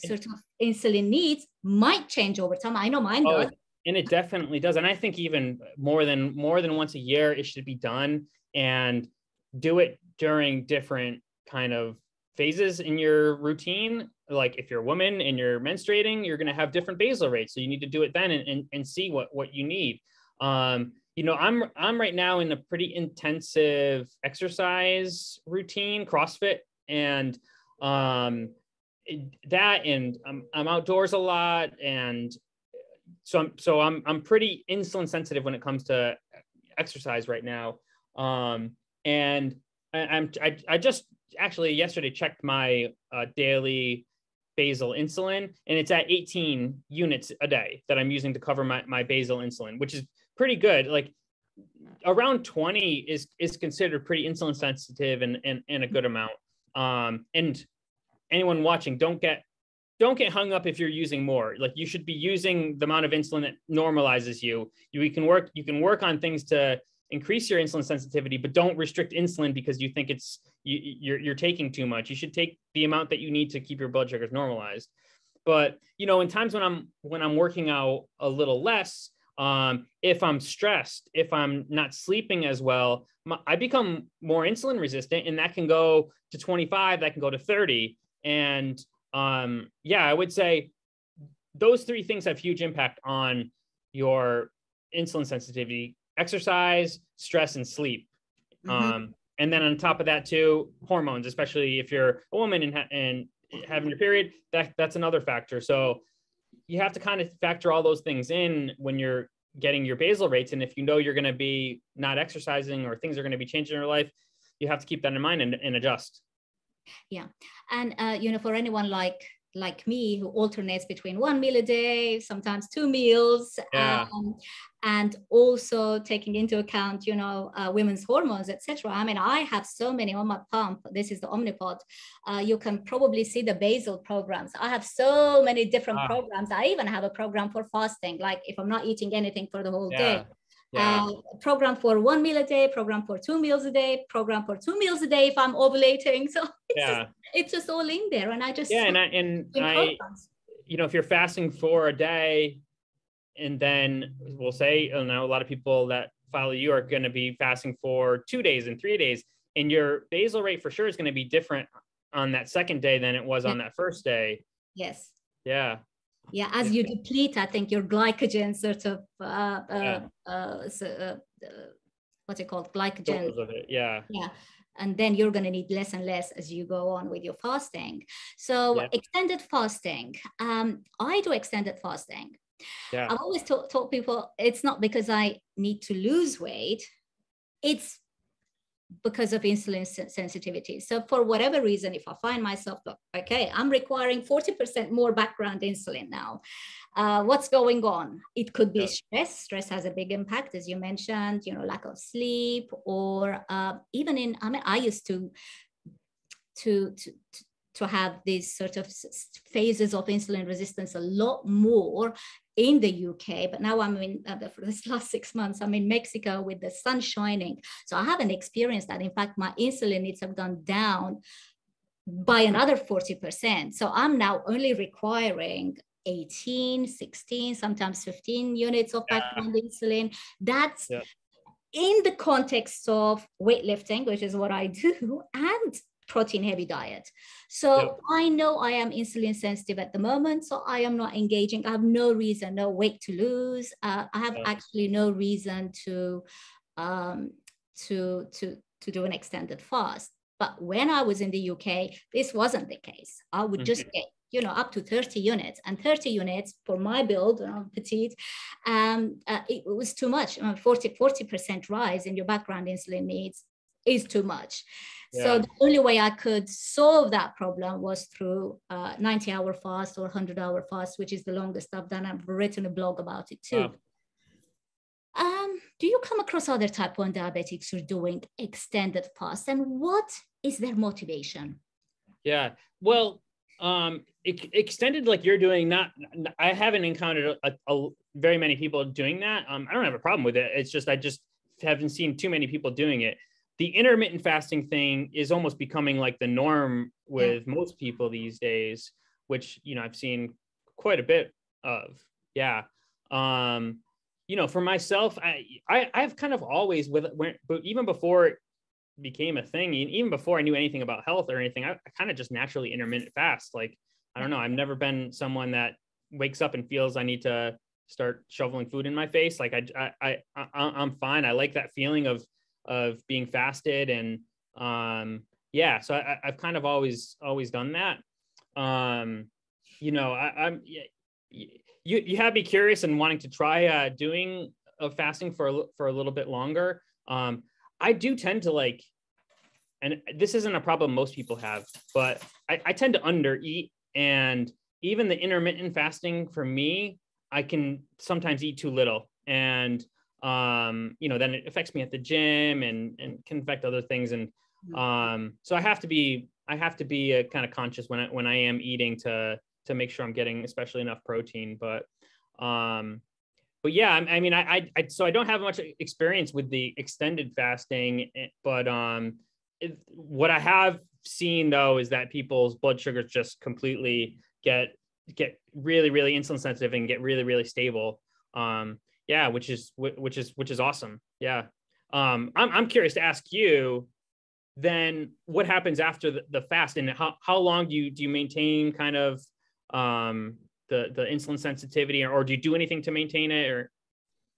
sort of insulin needs might change over time. I know mine does. And it definitely does. And I think even more than once a year, it should be done, and do it during different kind of phases in your routine. Like if you're a woman and you're menstruating, you're going to have different basal rates. So you need to do it then and see what you need. I'm right now in a pretty intensive exercise routine, CrossFit, and I'm outdoors a lot. And so I'm pretty insulin sensitive when it comes to exercise right now. And I just actually yesterday checked my daily basal insulin, and it's at 18 units a day that I'm using to cover my basal insulin, which is pretty good. Like around 20 is considered pretty insulin sensitive and a good amount. And anyone watching, don't get hung up if you're using more. Like you should be using the amount of insulin that normalizes you. You can work on things to increase your insulin sensitivity, but don't restrict insulin because you think you're taking too much. You should take the amount that you need to keep your blood sugars normalized. But in times when I'm working out a little less, if I'm stressed, if I'm not sleeping as well, I become more insulin resistant, and that can go to 25, that can go to 30. And I would say those three things have huge impact on your insulin sensitivity: exercise, stress, and sleep. And then on top of that too, hormones, especially if you're a woman and having your period, that's another factor. So you have to kind of factor all those things in when you're getting your basal rates. And if you know you're going to be not exercising or things are going to be changing in your life, you have to keep that in mind and adjust. Yeah. And, for anyone like me who alternates between 1 meal a day, sometimes 2 meals, and also taking into account, women's hormones, etc. I mean, I have so many on my pump. This is the Omnipod. You can probably see the basal programs. I have so many different programs. I even have a program for fasting, like if I'm not eating anything for the whole day. Program for 1 meal a day, program for 2 meals a day, program for 2 meals a day if I'm ovulating. So it's just all in there. And I just if you're fasting for a day, and then we'll say, a lot of people that follow you are going to be fasting for 2 days and 3 days, and your basal rate for sure is going to be different on that second day than it was on that first day. Yes. Yeah. Yeah, as you deplete, I think your glycogen sort of, what's it called? Glycogen. Yeah. Yeah. And then you're going to need less and less as you go on with your fasting. So extended fasting, I do extended fasting. Yeah. I've always taught people it's not because I need to lose weight. It's because of insulin sensitivity. So for whatever reason, if I find myself, look, okay, I'm requiring 40% more background insulin now. What's going on? It could be stress. Stress has a big impact, as you mentioned, you know, lack of sleep, or even in, I mean, I used to have these sort of phases of insulin resistance a lot more in the UK, but now I'm in, for this last 6 months, I'm in Mexico with the sun shining. So I haven't experienced that. In fact, my insulin needs have gone down by another 40%. So I'm now only requiring 18, 16, sometimes 15 units of background insulin. That's in the context of weightlifting, which is what I do, and protein heavy diet. So I know I am insulin sensitive at the moment, so I am not engaging. I have no reason, no weight to lose. I have actually no reason to do an extended fast. But when I was in the UK, this wasn't the case. I would just get, you know, up to 30 units, and 30 units for my build, petite, it was too much. 40% rise in your background insulin needs is too much. So the only way I could solve that problem was through 90-hour fast or 100-hour fast, which is the longest I've done. I've written a blog about it too. Do you come across other type 1 diabetics who are doing extended fasts, and what is their motivation? Yeah, well, extended like you're doing, I haven't encountered very many people doing that. I don't have a problem with it. It's just, I just haven't seen too many people doing it. The intermittent fasting thing is almost becoming like the norm with most people these days, which, you know, I've seen quite a bit of. You know, for myself, I've kind of always but even before it became a thing, even before I knew anything about health or anything, I kind of just naturally intermittent fast. Like, I don't know, I've never been someone that wakes up and feels I need to start shoveling food in my face. Like I'm fine. I like that feeling of being fasted, and so I've kind of always done that. You know, you have me curious and wanting to try doing fasting for a little bit longer. I do tend to like, and this isn't a problem most people have, but I tend to undereat, and even the intermittent fasting for me, I can sometimes eat too little, and you know, then it affects me at the gym and can affect other things. And so I have to be kind of conscious when I am eating to make sure I'm getting especially enough protein. But yeah, I mean, so I don't have much experience with the extended fasting, but what I have seen though is that people's blood sugars just completely get really, really insulin sensitive and get really, really stable. Yeah, which is awesome. Yeah. I'm curious to ask you then, what happens after the fast, and how long do you maintain kind of the insulin sensitivity, or do you do anything to maintain it? Or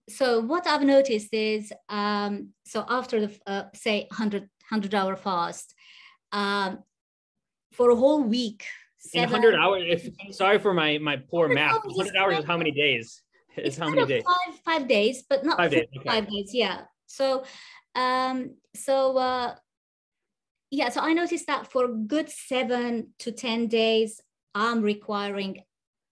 so what I've noticed is so after the say 100-hour fast, for a whole week, in 100 hours, sorry for my poor math, 100 hours is how many days? It's how many days? 5 days, but not 5 days. Okay. 5 days. Yeah. So, so I noticed that for a good 7 to 10 days, I'm requiring,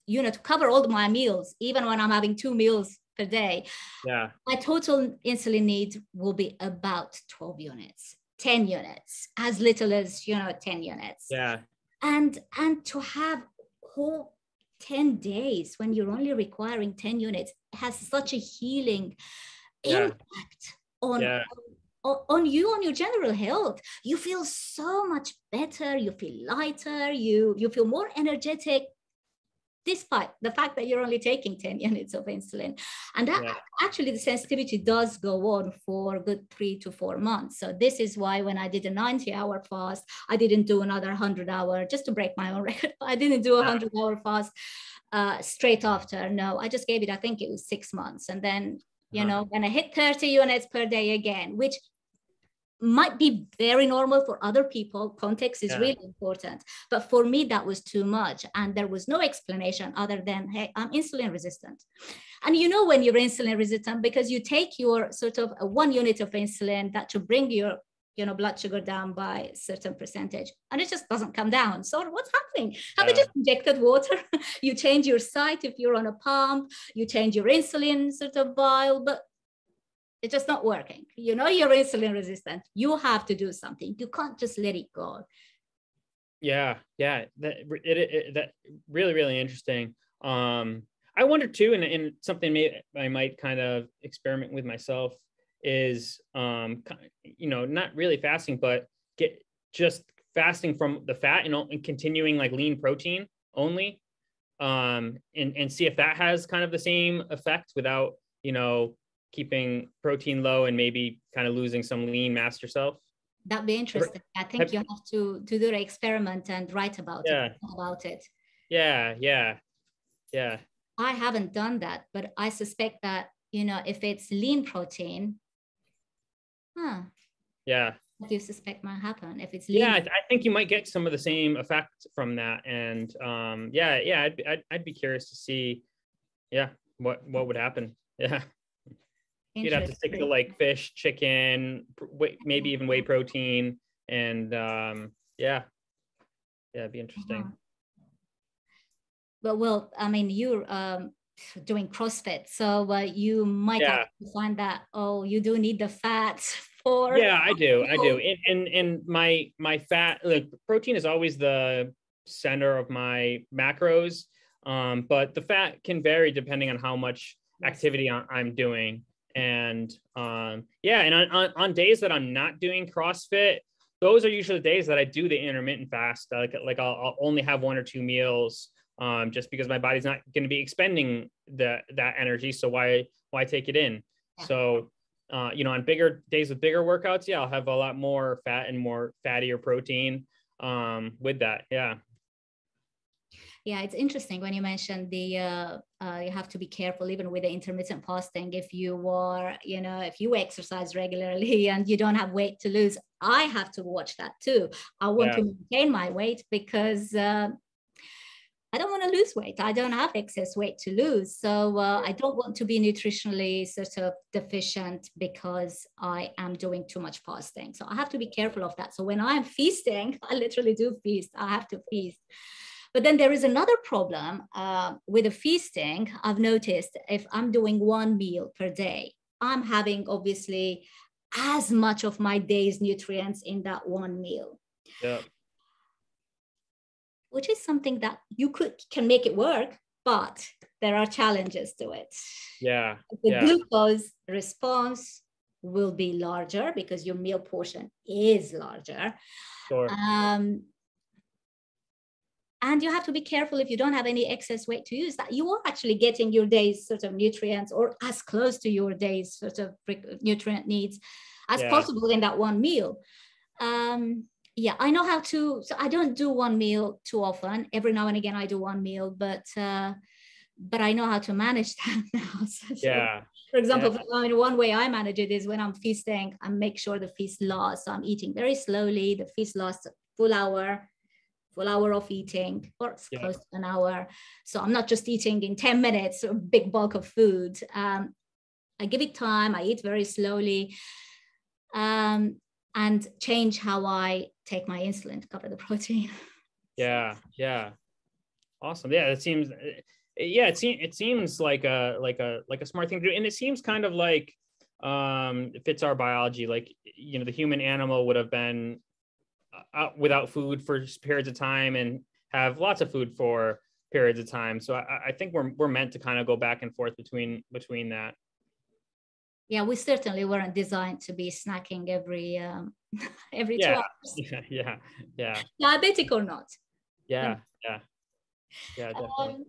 you know, to cover all my meals, even when I'm having 2 meals per day. Yeah. My total insulin need will be about 12 units, 10 units, as little as, you know, 10 units. Yeah. And to have whole 10 days when you're only requiring 10 units has such a healing impact on you, on your general health. You feel so much better, you feel lighter, you feel more energetic, despite the fact that you're only taking 10 units of insulin. And that actually the sensitivity does go on for a good 3 to 4 months. So this is why when I did a 90-hour fast, I didn't do another 100-hour, just to break my own record. I didn't do a 100-hour fast straight after. No, I just gave it, I think it was 6 months. And then, you know, when I hit 30 units per day again, which might be very normal for other people, context is really important. But for me, that was too much. And there was no explanation other than, hey, I'm insulin resistant. And you know when you're insulin resistant, because you take your sort of 1 unit of insulin that to bring your blood sugar down by a certain percentage, and it just doesn't come down. So what's happening? Have you just injected water? You change your site if you're on a pump, you change your insulin sort of vial, but it's just not working. You're insulin resistant. You have to do something. You can't just let it go. Yeah. That really, really interesting. I wonder too, and something I might kind of experiment with myself is, not really fasting, but just fasting from the fat and continuing like lean protein only, and see if that has kind of the same effect without, keeping protein low and maybe kind of losing some lean mass yourself. That'd be interesting. I think you have to do the experiment and write about it. Yeah. I haven't done that, but I suspect that, if it's lean protein, yeah. What do you suspect might happen if it's lean? Yeah, I think you might get some of the same effect from that. And I'd be curious to see, what would happen. Yeah. You'd have to stick to like fish, chicken, maybe even whey protein. And it'd be interesting. But well, I mean, you're doing CrossFit, so you might have to find that, you do need the fats for. Yeah, I do. And my fat, like protein is always the center of my macros. But the fat can vary depending on how much activity I'm doing. And and on days that I'm not doing CrossFit, those are usually the days that I do the intermittent fast. Like I'll only have 1 or 2 meals, just because my body's not going to be expending that energy. So why take it in? Yeah. So on bigger days with bigger workouts, I'll have a lot more fat and more fattier protein with that. Yeah, it's interesting when you mentioned you have to be careful even with the intermittent fasting. If you are, if you exercise regularly and you don't have weight to lose, I have to watch that too. I want to maintain my weight because I don't want to lose weight. I don't have excess weight to lose. So I don't want to be nutritionally sort of deficient because I am doing too much fasting. So I have to be careful of that. So when I'm feasting, I literally do feast. I have to feast. But then there is another problem with the feasting. I've noticed if I'm doing 1 meal per day, I'm having obviously as much of my day's nutrients in that 1 meal. Yeah. Which is something that you can make it work, but there are challenges to it. Yeah. The glucose response will be larger because your meal portion is larger. Sure. And you have to be careful if you don't have any excess weight to use, that you are actually getting your day's sort of nutrients or as close to your day's sort of nutrient needs as possible in that 1 meal. I know how to, so I don't do 1 meal too often. Every now and again I do 1 meal, but I know how to manage that now. So, for example, one way I manage it is when I'm feasting, I make sure the feast lasts. So I'm eating very slowly. The feast lasts a full hour of eating, or close to an hour. So I'm not just eating in 10 minutes, a big bulk of food. I give it time. I eat very slowly, and change how I take my insulin to cover the protein. Yeah. Awesome. Yeah, it seems. It seems like a smart thing to do, and it seems kind of like it fits our biology. Like the human animal would have been without food for periods of time and have lots of food for periods of time. So I think we're meant to kind of go back and forth between that. Yeah, we certainly weren't designed to be snacking every 2 hours. Yeah. Diabetic or not. Yeah, definitely.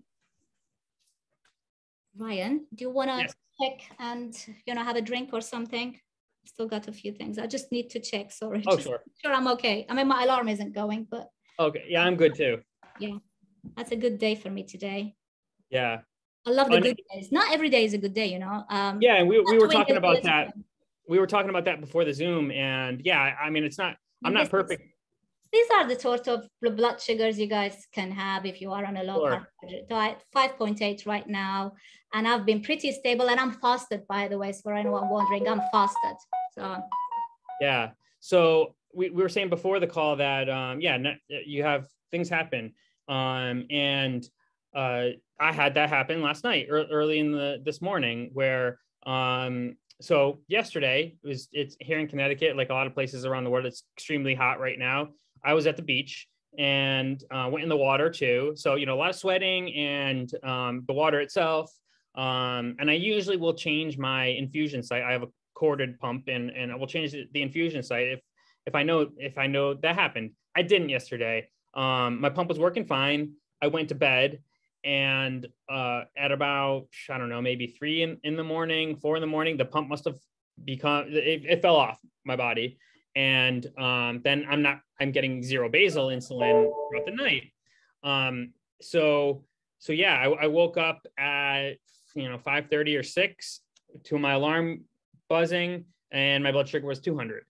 Ryan, do you want to check and have a drink or something? Still got a few things. I just need to check. Sorry. Oh, sure. Sure, I'm okay. I mean, my alarm isn't going, but. Okay. Yeah, I'm good too. Yeah, that's a good day for me today. Yeah. I love the good days. Not every day is a good day, and we were talking about that. We were talking about that before the Zoom, and I mean, I'm not perfect. These are the sort of blood sugars you guys can have if you are on a low carbohydrate diet. 5.8 right now, and I've been pretty stable, and I'm fasted, by the way, so for anyone wondering, I'm fasted. So So we were saying before the call that, you have things happen. And I had that happen last night, early in this morning, where, so yesterday it's here in Connecticut, like a lot of places around the world, it's extremely hot right now. I was at the beach and went in the water too. So, a lot of sweating and the water itself. And I usually will change my infusion site. I have a corded pump and I will change the infusion site if I know that happened. I didn't yesterday. My pump was working fine. I went to bed, and at about, I don't know, maybe 3 in the morning, 4 in the morning, the pump must have it fell off my body. And then I'm getting 0 basal insulin throughout the night. So yeah, I woke up at 5:30 or 6 to my alarm buzzing, and my blood sugar was 200.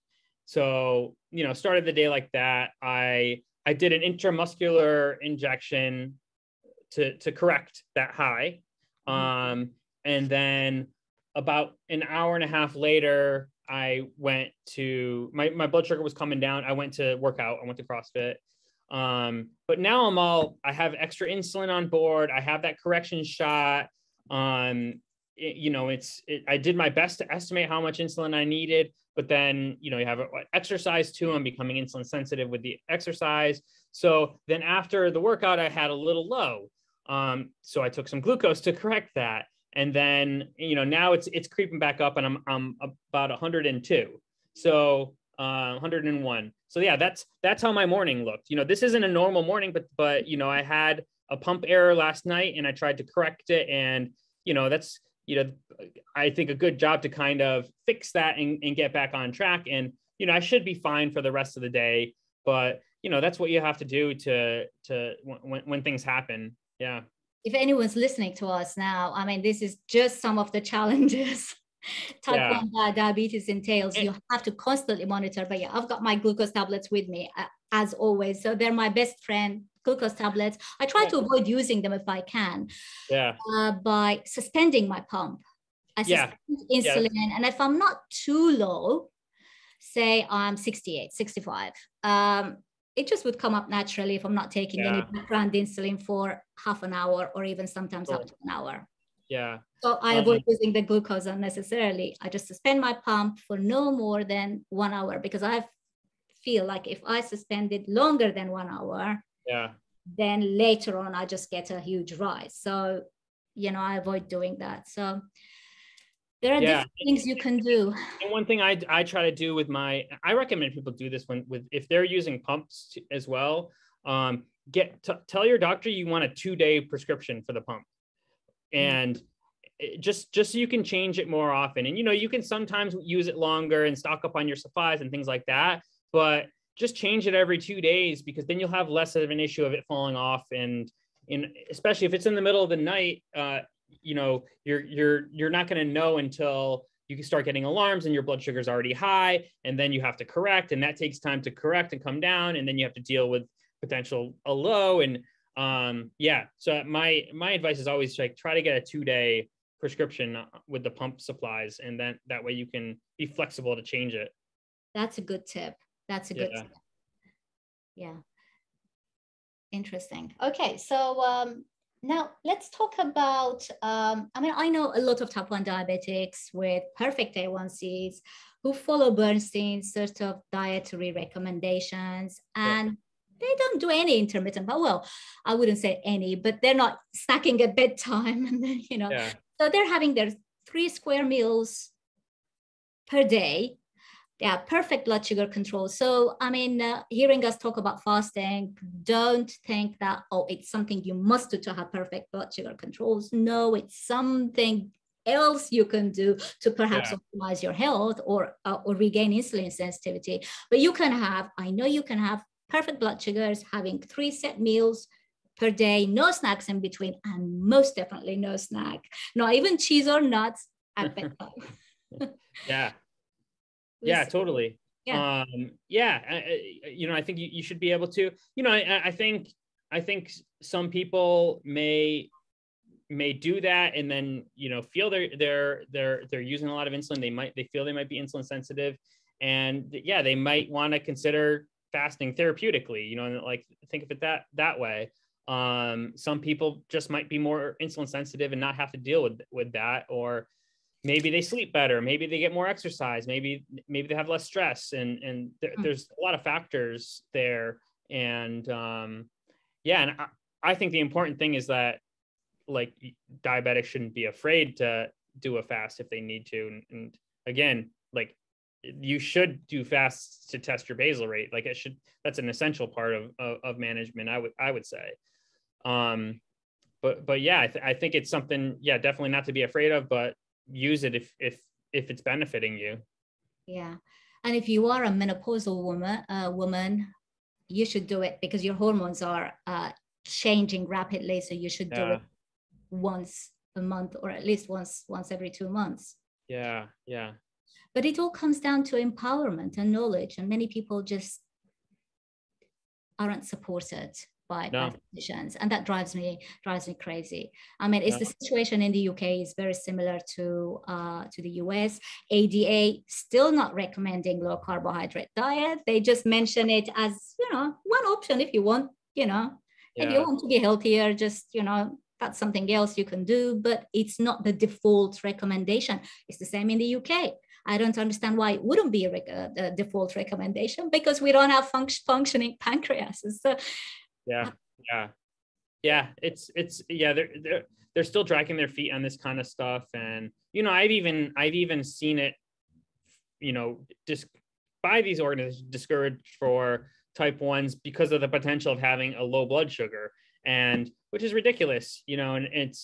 So started the day like that. I did an intramuscular injection to correct that high, and then about an hour and a half later, I went to my blood sugar was coming down. I went to work out. I went to CrossFit. But now I have extra insulin on board. I have that correction shot. I did my best to estimate how much insulin I needed, but then, you have exercise too. I'm becoming insulin sensitive with the exercise. So then after the workout, I had a little low. So I took some glucose to correct that. And then, now it's creeping back up, and I'm about 102. So 101. So yeah, that's how my morning looked. This isn't a normal morning, but I had a pump error last night, and I tried to correct it. And, that's, I think a good job to kind of fix that and get back on track. And, I should be fine for the rest of the day, but, that's what you have to do to when things happen. Yeah. If anyone's listening to us now, this is just some of the challenges type 1 diabetes entails. You have to constantly monitor. But yeah, I've got my glucose tablets with me as always. So they're my best friend, glucose tablets. I try to avoid using them if I can. By suspending my pump. I suspend insulin. And if I'm not too low, say I'm 68, 65, it just would come up naturally if I'm not taking any background insulin for half an hour or even sometimes up to an hour. Yeah. So I avoid using the glucose unnecessarily. I just suspend my pump for no more than 1 hour, because I feel like if I suspend it longer than 1 hour, then later on I just get a huge rise. So, I avoid doing that. So there are different things you can do. And one thing I try to do I recommend people do this if they're using pumps as well. Tell your doctor you want a 2-day prescription for the pump, and just so you can change it more often. And you can sometimes use it longer and stock up on your supplies and things like that, but just change it every 2 days, because then you'll have less of an issue of it falling off. And especially if it's in the middle of the night, you're not going to know until you can start getting alarms and your blood sugar is already high, and then you have to correct, and that takes time to correct and come down, and then you have to deal with potential a low. And so my advice is always try to get a 2-day prescription with the pump supplies, and then that way you can be flexible to change it. That's a good tip. Tip. Yeah. Interesting. Okay, so now let's talk about, I know a lot of type 1 diabetics with perfect A1Cs who follow Bernstein's sort of dietary recommendations, and they don't do any intermittent, but well, I wouldn't say any, but they're not snacking at bedtime. And then, so they're having their 3 square meals per day. They have perfect blood sugar control. So, hearing us talk about fasting, don't think that, it's something you must do to have perfect blood sugar controls. No, it's something else you can do to perhaps optimize your health or regain insulin sensitivity. But I know you can have perfect blood sugars, having 3 set meals per day, no snacks in between, and most definitely no snack, not even cheese or nuts at bedtime. Yeah, totally. Yeah. I think you should be able to, I think some people may do that and then, feel they're using a lot of insulin. They feel they might be insulin sensitive. And yeah, they might want to consider fasting therapeutically, you know, and like think of it that way. Some people just might be more insulin sensitive and not have to deal with that, or maybe they sleep better, maybe they get more exercise, maybe they have less stress, and there's a lot of factors there. And yeah, and I think the important thing is that like diabetics shouldn't be afraid to do a fast if they need to. And again, like you should do fasts to test your basal rate. Like that's an essential part of management, I would say. But yeah, I think it's something, yeah, definitely not to be afraid of, but use it if it's benefiting you. Yeah. And if you are a menopausal woman, you should do it because your hormones are changing rapidly. So you should do it once a month, or at least once every 2 months. Yeah. But it all comes down to empowerment and knowledge, and many people just aren't supported by physicians, and that drives me crazy. I mean, it's the situation in the UK is very similar to the US. ADA still not recommending low carbohydrate diet. They just mention it as, you know, one option if you want, you know, if you want to be healthier, just, you know, that's something else you can do, but it's not the default recommendation. It's the same in the UK. I don't understand why it wouldn't be a default recommendation, because we don't have functioning pancreas. So, yeah. It's they're still dragging their feet on this kind of stuff. And, you know, I've even seen it, you know, just by these organizations discouraged for type 1s because of the potential of having a low blood sugar, and which is ridiculous, you know. And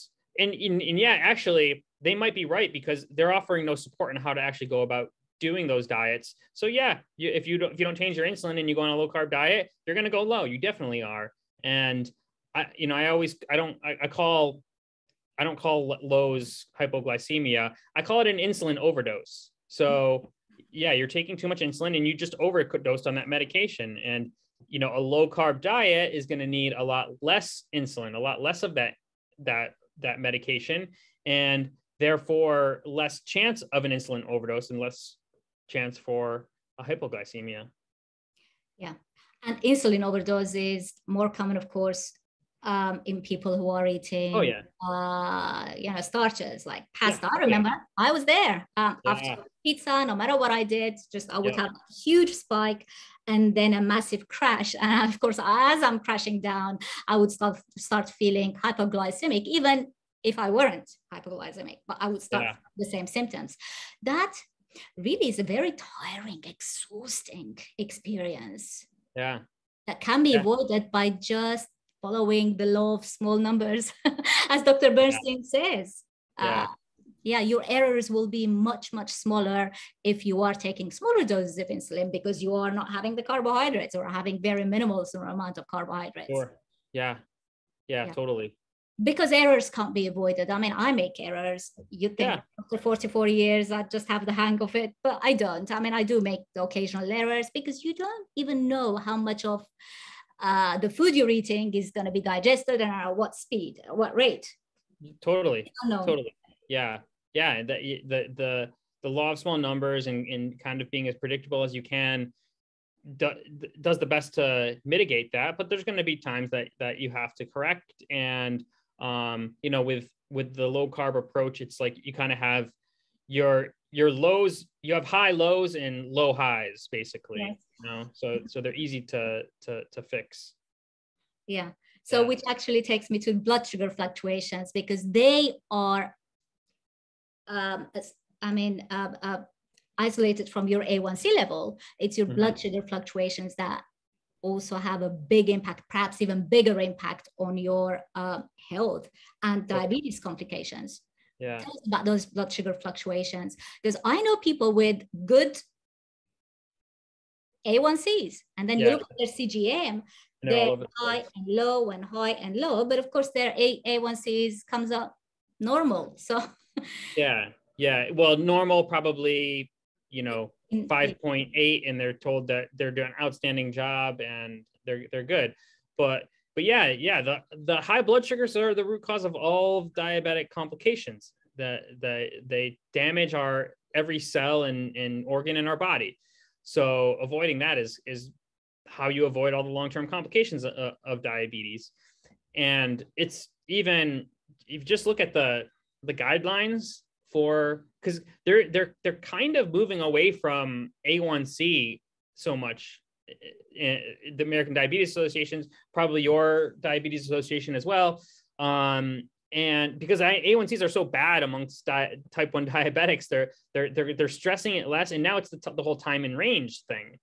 yeah, actually they might be right, because they're offering no support on how to actually go about doing those diets. So yeah, if you don't change your insulin and you go on a low carb diet, you're going to go low. You definitely are. And I don't call lows hypoglycemia. I call it an insulin overdose. So yeah, you're taking too much insulin and you just overdosed on that medication. And, you know, a low carb diet is going to need a lot less insulin, a lot less of that medication, and therefore less chance of an insulin overdose and less chance for a hypoglycemia. Yeah. And insulin overdose is more common, of course, in people who are eating, you know, starches like pasta. I remember I was there after pizza, no matter what I did, just I would have a huge spike and then a massive crash. And of course, as I'm crashing down, I would start feeling hypoglycemic, even if I weren't hypoglycemic, but I would start the same symptoms. That really is a very tiring, exhausting experience. Yeah. That can be avoided by just following the law of small numbers, as Dr. Bernstein says. Your errors will be much, much smaller if you are taking smaller doses of insulin, because you are not having the carbohydrates or having very minimal amount of carbohydrates. Sure. Yeah, totally. Because errors can't be avoided. I mean, I make errors. You think after 44 years, I just have the hang of it, but I don't. I mean, I do make the occasional errors, because you don't even know how much of the food you're eating is going to be digested and at what speed, at what rate. Totally. Yeah. The law of small numbers and kind of being as predictable as you can does the best to mitigate that, but there's going to be times that you have to correct. And you know, with the low carb approach, it's like you kind of have your lows, you have high lows and low highs, basically. Yes. You know, so they're easy to fix. Yeah. So which actually takes me to blood sugar fluctuations, because they are isolated from your A1C level. It's your blood sugar fluctuations that also have a big impact, perhaps even bigger impact on your health and diabetes complications. Yeah. Tell us about those blood sugar fluctuations, because I know people with good A1Cs, and then you look at their CGM, they're high and low and high and low, but of course their A1Cs comes up normal. So yeah. Well, normal probably, you know, 5.8, and they're told that they're doing an outstanding job and they're good. But the high blood sugars are the root cause of all diabetic complications. That they damage our every cell and organ in our body. So avoiding that is how you avoid all the long-term complications of diabetes. And it's even, if you just look at the guidelines for, because they're kind of moving away from A1C so much. The American Diabetes Association, probably your diabetes association as well. And because A1Cs are so bad amongst type 1 diabetics, they're stressing it less. And now it's the whole time in range thing.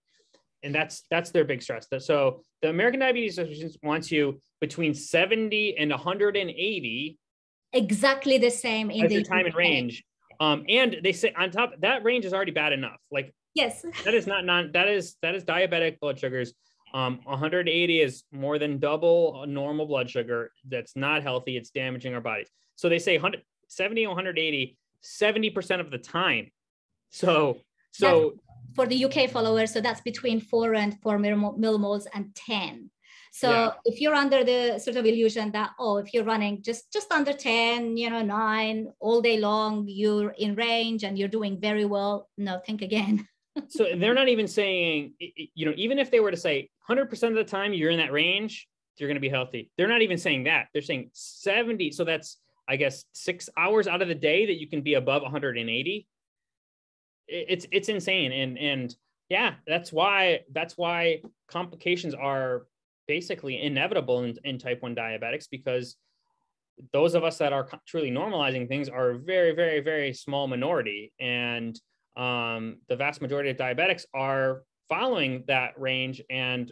And that's their big stress. So the American Diabetes Association wants you between 70 and 180. Exactly the same in the time in range. And they say on top, that range is already bad enough. Like, yes, that is that is diabetic blood sugars. 180 is more than double a normal blood sugar. That's not healthy. It's damaging our bodies. So they say 70 and 180, 70% of the time. So that's for the UK followers, so that's between 4 millimoles and 10. So if you're under the sort of illusion that, if you're running just under 10, 9 all day long, you're in range and you're doing very well. No, think again. So they're not even saying, even if they were to say 100% of the time you're in that range, you're going to be healthy. They're not even saying that. They're saying 70. So that's, I guess, 6 hours out of the day that you can be above 180. It's insane. And yeah, that's why complications are basically inevitable in type 1 diabetics, because those of us that are truly normalizing things are a very, very, very small minority. And the vast majority of diabetics are following that range, and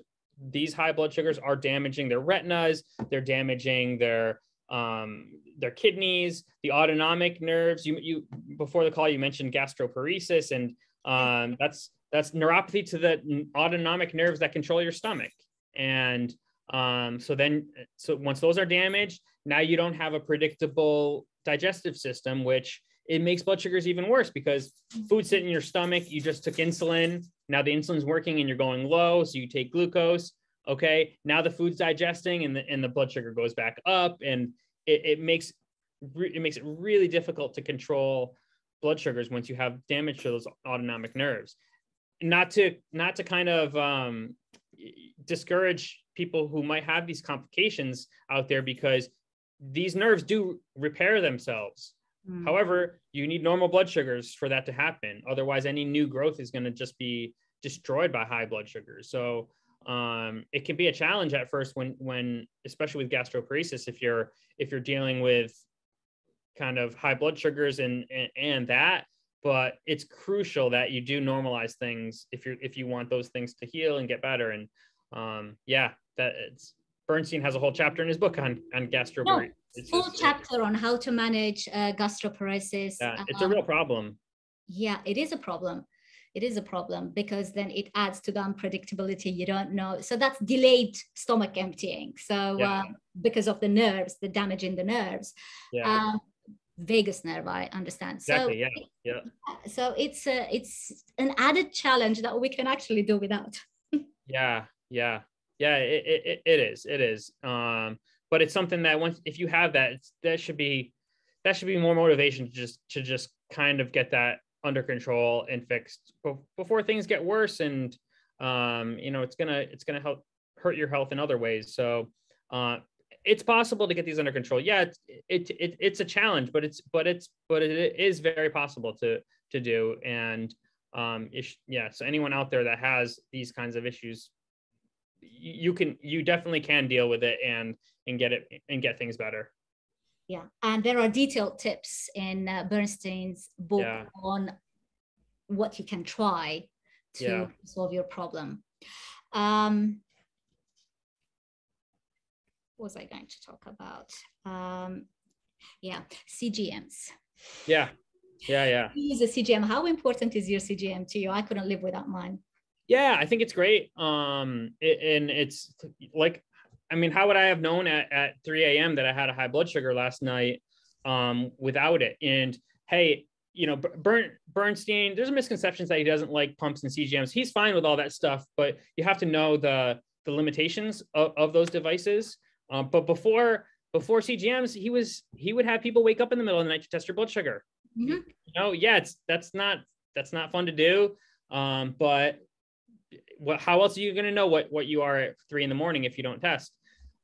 these high blood sugars are damaging their retinas, they're damaging their kidneys, the autonomic nerves. You before the call you mentioned gastroparesis, and that's neuropathy to the autonomic nerves that control your stomach. And so once those are damaged, now you don't have a predictable digestive system, which it makes blood sugars even worse, because food sitting in your stomach, you just took insulin. Now the insulin's working and you're going low. So you take glucose. Okay. Now the food's digesting and the blood sugar goes back up, and it makes it really difficult to control blood sugars once you have damage to those autonomic nerves. Not to kind of discourage people who might have these complications out there, because these nerves do repair themselves. However, you need normal blood sugars for that to happen. Otherwise, any new growth is going to just be destroyed by high blood sugars. So it can be a challenge at first when especially with gastroparesis, if you're dealing with kind of high blood sugars and that. But it's crucial that you do normalize things if you want those things to heal and get better. And Bernstein has a whole chapter in his book on gastroparesis. Full chapter on how to manage gastroparesis. Yeah, it's a real problem. Yeah, it is a problem. It is a problem, because then it adds to the unpredictability. You don't know. So that's delayed stomach emptying. So because of the nerves, the damage in the nerves. Yeah. Vagus nerve, I understand. Exactly. So it's an added challenge that we can actually do without. Yeah. It is. But it's something that if you have that, that should be more motivation to just kind of get that under control and fixed before things get worse. And it's gonna help hurt your health in other ways. So it's possible to get these under control. Yeah, it's a challenge, but it is very possible to do. And so anyone out there that has these kinds of issues, you definitely can deal with it and get things better. Yeah, and there are detailed tips in Bernstein's book on what you can try to solve your problem. What was I going to talk about? CGMs. Yeah. Use a CGM. How important is your CGM to you? I couldn't live without mine. Yeah, I think it's great. And it's like, how would I have known at 3 a.m. that I had a high blood sugar last night without it? And hey, Bernstein, there's a misconception that he doesn't like pumps and CGMs. He's fine with all that stuff, but you have to know the limitations of those devices. But before CGMs, he would have people wake up in the middle of the night to test your blood sugar. Mm-hmm. That's not fun to do. But how else are you going to know what you are at 3 a.m. if you don't test?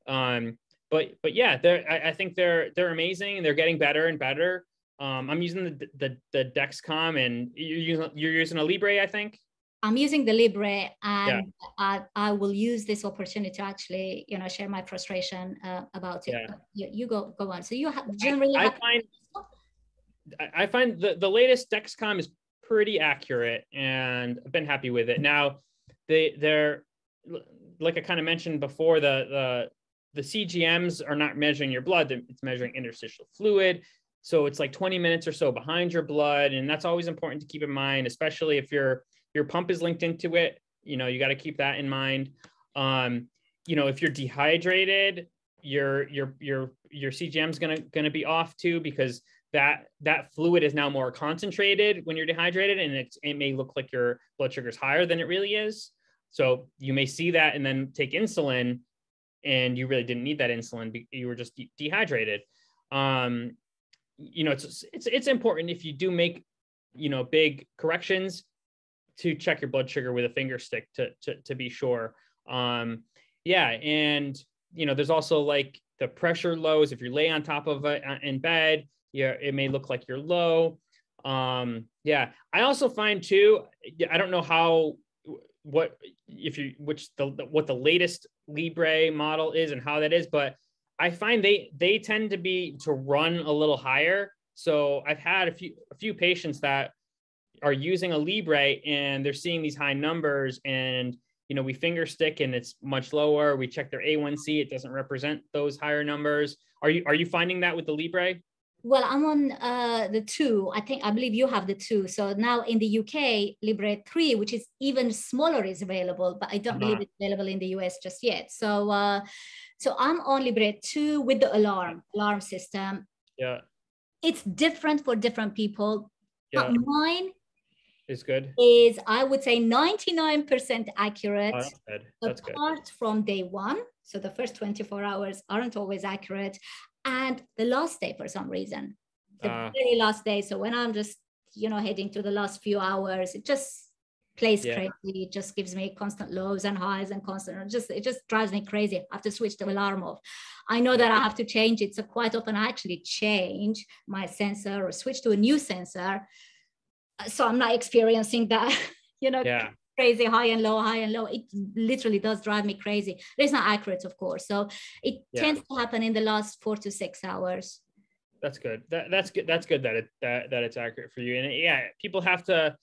But yeah, I think they're amazing, and they're getting better and better. I'm using the Dexcom, and you're using a Libre, I think. I'm using the Libre, and I will use this opportunity to actually, share my frustration about it. Yeah. You go on. So you generally I find the latest Dexcom is pretty accurate, and I've been happy with it. Now, they're like I kind of mentioned before, the CGMs are not measuring your blood; it's measuring interstitial fluid. So it's like 20 minutes or so behind your blood, and that's always important to keep in mind, especially if your pump is linked into it. You got to keep that in mind. If you're dehydrated, your CGM is gonna be off too, because that fluid is now more concentrated when you're dehydrated, and it may look like your blood sugar is higher than it really is. So you may see that and then take insulin, and you really didn't need that insulin. You were just dehydrated. It's important, if you do make, big corrections, to check your blood sugar with a finger stick to be sure. And there's also like the pressure lows. If you lay on top of it in bed, it may look like you're low. I also find too, I don't know what the latest Libre model is and how that is, but I find they tend to run a little higher. So I've had a few patients that are using a Libre, and they're seeing these high numbers, and we finger stick and it's much lower. We check their A1C; it doesn't represent those higher numbers. Are you finding that with the Libre? Well, I'm on the 2. I believe you have the 2. So now in the UK, Libre 3, which is even smaller, is available, but I don't believe it's available in the US just yet. So I'm on Libre 2 with the alarm system. Yeah. It's different for different people. Yeah. But mine is good. I would say 99% accurate. Oh, that's good. That's apart from day 1. So the first 24 hours aren't always accurate. And the last day, for some reason, the very last day. So when I'm just, heading to the last few hours, it just plays crazy. It just gives me constant lows and highs and it just drives me crazy. I have to switch the alarm off. I know that I have to change it. So quite often I actually change my sensor or switch to a new sensor. So I'm not experiencing that, crazy high and low. It literally does drive me crazy. It's not accurate, of course. So it tends to happen in the last 4 to 6 hours. That's good. That's good. That's good that it's accurate for you. And people have to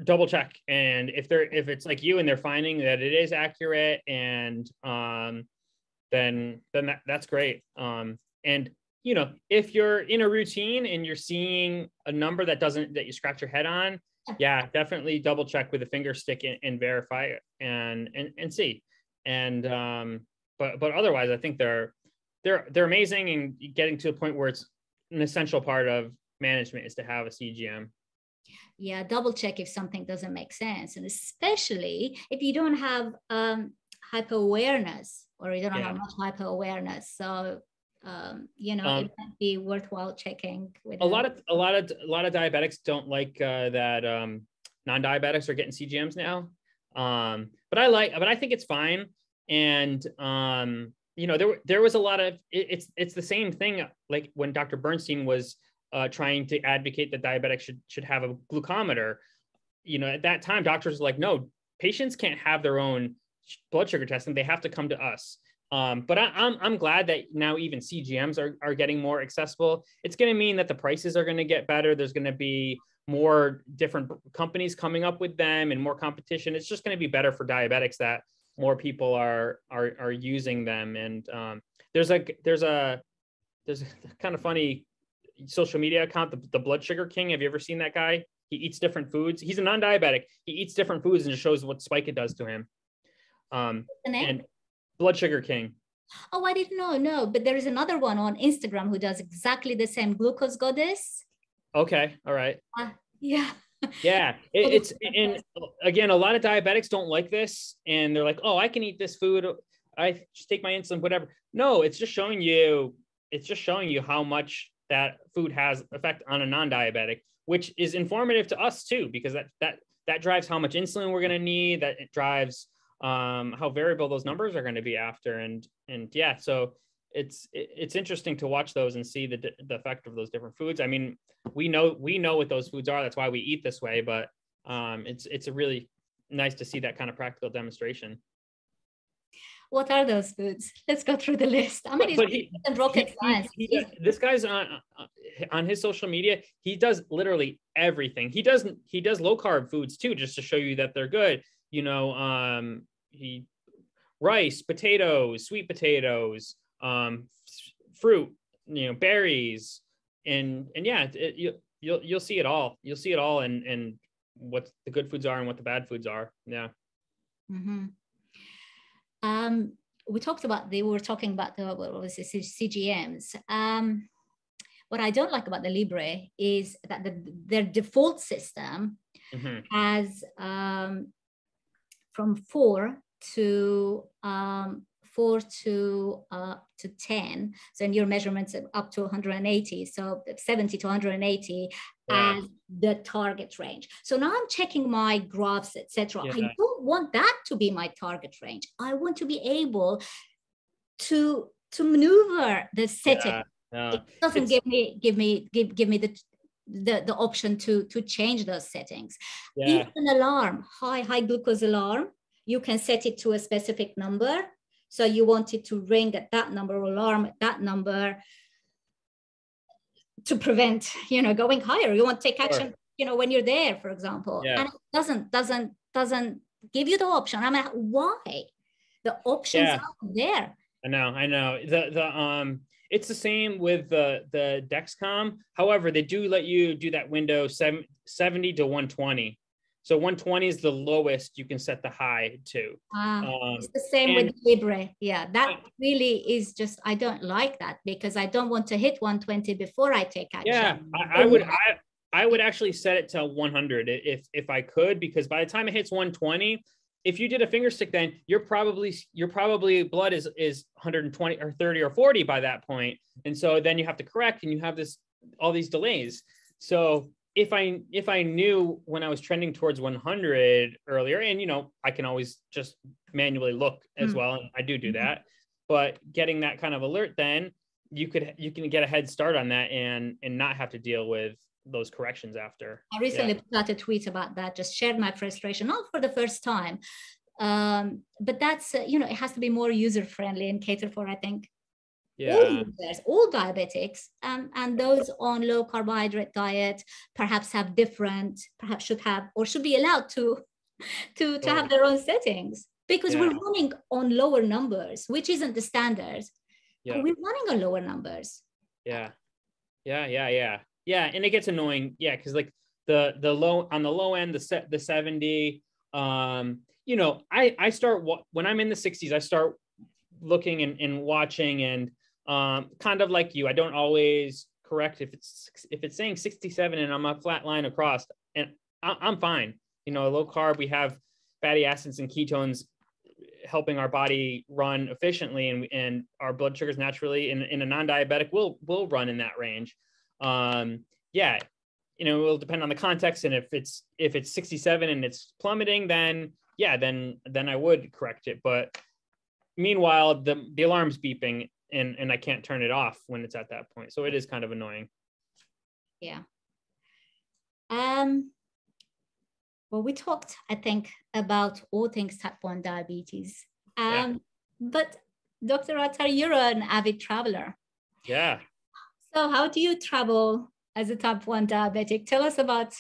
double check. And if it's like you and they're finding that it is accurate, and then that's great. And if you're in a routine and you're seeing a number that you scratch your head on, definitely double check with a finger stick and verify it and see. And but otherwise, I think they're amazing, and getting to a point where it's an essential part of management is to have a CGM. Yeah, double check if something doesn't make sense, and especially if you don't have hyper awareness, or you don't have much hyper awareness. So it might be worthwhile checking with a lot of diabetics don't like that non-diabetics are getting CGMs now, but I think it's fine. And there was a lot of it's the same thing, like when Dr. Bernstein was trying to advocate that diabetics should have a glucometer. At that time, doctors were like, no, patients can't have their own blood sugar testing; they have to come to us. But I'm glad that now even CGMs are getting more accessible. It's going to mean that the prices are going to get better. There's going to be more different companies coming up with them and more competition. It's just going to be better for diabetics that more people are using them. And there's a kind of funny social media account, the Blood Sugar King. Have you ever seen that guy? He eats different foods. He's a non-diabetic. He eats different foods and just shows what spike it does to him. And Blood Sugar King. Oh, I didn't know. No, but there is another one on Instagram who does exactly the same. Glucose Goddess. Okay. All right. Yeah. Yeah. It's and again, a lot of diabetics don't like this, and they're like, "Oh, I can eat this food. I just take my insulin, whatever." No, it's just showing you how much that food has effect on a non-diabetic, which is informative to us too, because that drives how much insulin we're going to need. That it drives how variable those numbers are going to be after. And yeah, so it's interesting to watch those and see the effect of those different foods. I mean, we know what those foods are. That's why we eat this way, but it's a really nice to see that kind of practical demonstration. What are those foods? Let's go through the list. I mean, it's rocket science. This guy's on his social media. He does literally everything. He does low carb foods too, just to show you that they're good. You know, rice, potatoes, sweet potatoes, fruit, you know, berries, and yeah, you'll see it all. You'll see it all, and what the good foods are and what the bad foods are. Yeah. Mm-hmm. We were talking about CGMs. What I don't like about the Libre is that their default system has from 4 to 10. So in your measurements up to 180, so 70 to 180 as the target range. So now I'm checking my graphs, etc. I don't want that to be my target range. I want to be able to maneuver the setting. It doesn't give me the option to change those settings. Even an alarm, high glucose alarm, you can set it to a specific number. So you want it to ring at that number, or alarm at that number, to prevent, you know, going higher. You want to take action, you know, when you're there, for example. And it doesn't give you the option. I mean, why? The options are there. I know. It's the same with the Dexcom. However, they do let you do that window 70 to 120. So 120 is the lowest you can set the high to. It's the same with Libre. Yeah, that really is just, I don't like that, because I don't want to hit 120 before I take action. Yeah, I would actually set it to 100 if I could, because by the time it hits 120, if you did a finger stick, then you're probably blood is 120 or 30 or 40 by that point. And so then you have to correct, and you have all these delays. So if I knew when I was trending towards 100 earlier, and, you know, I can always just manually look as well, and I do that, but getting that kind of alert, then you can get a head start on that and not have to deal with those corrections after. I recently put out a tweet about that, just shared my frustration, not for the first time, but that's, you know, it has to be more user-friendly and cater for, I think, all users, all diabetics, and those on low carbohydrate diet perhaps should have or should be allowed to have their own settings, because we're running on lower numbers, which isn't the standard. We're running on lower numbers. And it gets annoying, because like the low on the low end, the 70, you know, I start when I'm in the 60s, I start looking and watching, and kind of like you, I don't always correct if it's saying 67 and I'm a flat line across, and I'm fine. You know, low carb, we have fatty acids and ketones helping our body run efficiently, and our blood sugars naturally in a non-diabetic will run in that range. You know, it will depend on the context, and if it's 67 and it's plummeting, then I would correct it. But meanwhile, the alarm's beeping, and I can't turn it off when it's at that point. So it is kind of annoying. Yeah. Well, we talked, I think, about all things type 1 diabetes. But Dr. Attar, you're an avid traveler. Yeah. So how do you travel as a type 1 diabetic? Tell us about,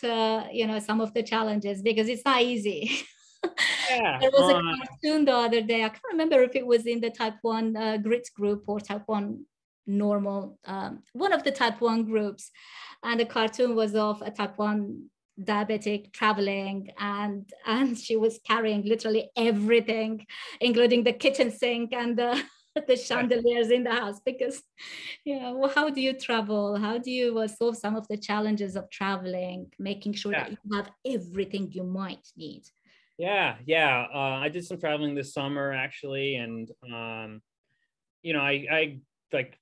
you know, some of the challenges, because it's not easy. There was a cartoon the other day. I can't remember if it was in the type 1 grit group or type 1 normal, one of the type 1 groups. And the cartoon was of a type 1 diabetic traveling, and she was carrying literally everything, including the kitchen sink and the chandeliers in the house, because, you know, how do you travel? How do you solve some of the challenges of traveling, making sure that you have everything you might need? I did some traveling this summer, actually, and you know, I like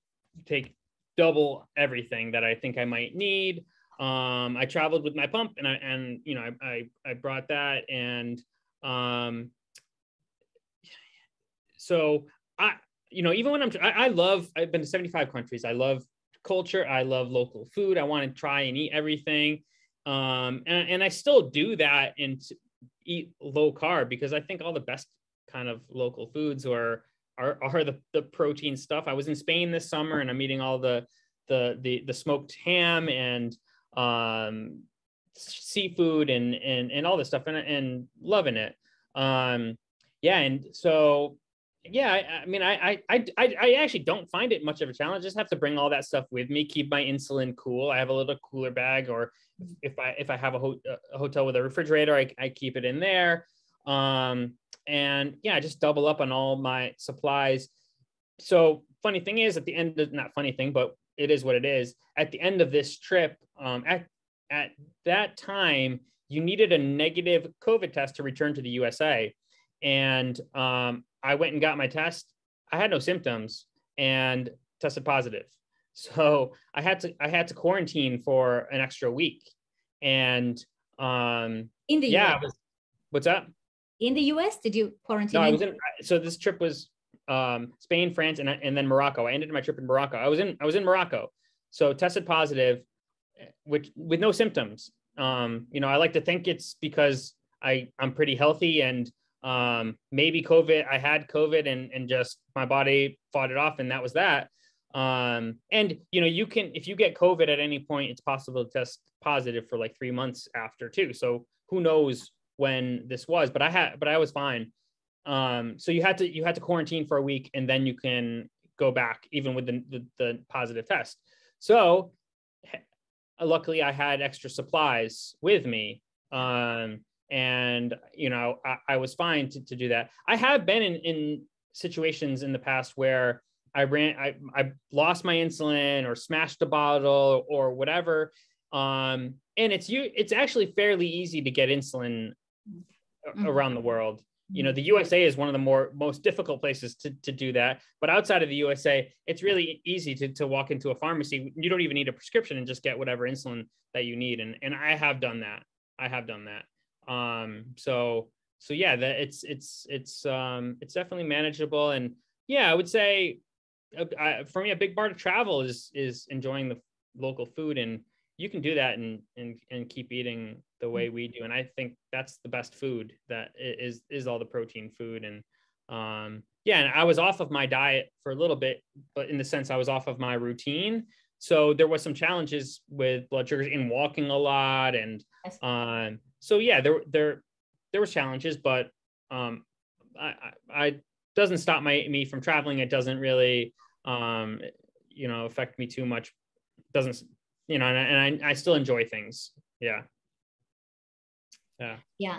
take double everything that I think I might need. I traveled with my pump, and you know, I brought that, and so you know, even when I've been to 75 countries. I love culture. I love local food. I want to try and eat everything. And I still do that and eat low carb, because I think all the best kind of local foods are the protein stuff. I was in Spain this summer, and I'm eating all the smoked ham and seafood and all this stuff, and loving it. Yeah. And so, yeah, I mean, I actually don't find it much of a challenge. I just have to bring all that stuff with me, keep my insulin cool. I have a little cooler bag, or if I have a hotel with a refrigerator, I keep it in there. And yeah, I just double up on all my supplies. So funny thing is, at the end of, not funny thing, but it is what it is. At the end of this trip, at that time, you needed a negative COVID test to return to the USA. And I went and got my test. I had no symptoms and tested positive. So I had to quarantine for an extra week. And in the US. What's up? In the US, did you quarantine? No, I was in. So this trip was Spain, France, and then Morocco. I ended my trip in Morocco. I was in Morocco. So tested positive, which with no symptoms. You know, I like to think it's because I'm pretty healthy, and maybe COVID, I had COVID and just my body fought it off, and that was that. And you know, if you get COVID at any point, it's possible to test positive for like 3 months after too. So who knows when this was, but I was fine. So you had to quarantine for a week, and then you can go back even with the positive test. So luckily I had extra supplies with me. And, you know, I was fine to do that. I have been in situations in the past where I lost my insulin or smashed a bottle or whatever. And it's actually fairly easy to get insulin around the world. You know, the USA is one of the most difficult places to do that. But outside of the USA, it's really easy to walk into a pharmacy. You don't even need a prescription and just get whatever insulin that you need. And I have done that. So yeah, that it's definitely manageable. And yeah, I would say for me, a big part of travel is enjoying the local food, and you can do that and keep eating the way we do. And I think that's the best food, that is all the protein food. And yeah, and I was off of my diet for a little bit, but in the sense I was off of my routine. So there was some challenges with blood sugars in walking a lot. And so yeah, there was challenges, but I doesn't stop me from traveling. It doesn't really you know, affect me too much. Doesn't, you know, and I still enjoy things. Yeah.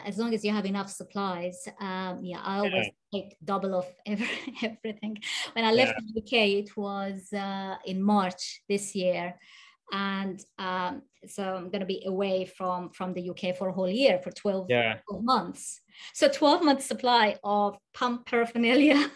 As long as you have enough supplies. I always take double of everything. When I left the UK, it was in March this year, and so I'm going to be away from the UK for a whole year, for 12 months. So 12 months supply of pump paraphernalia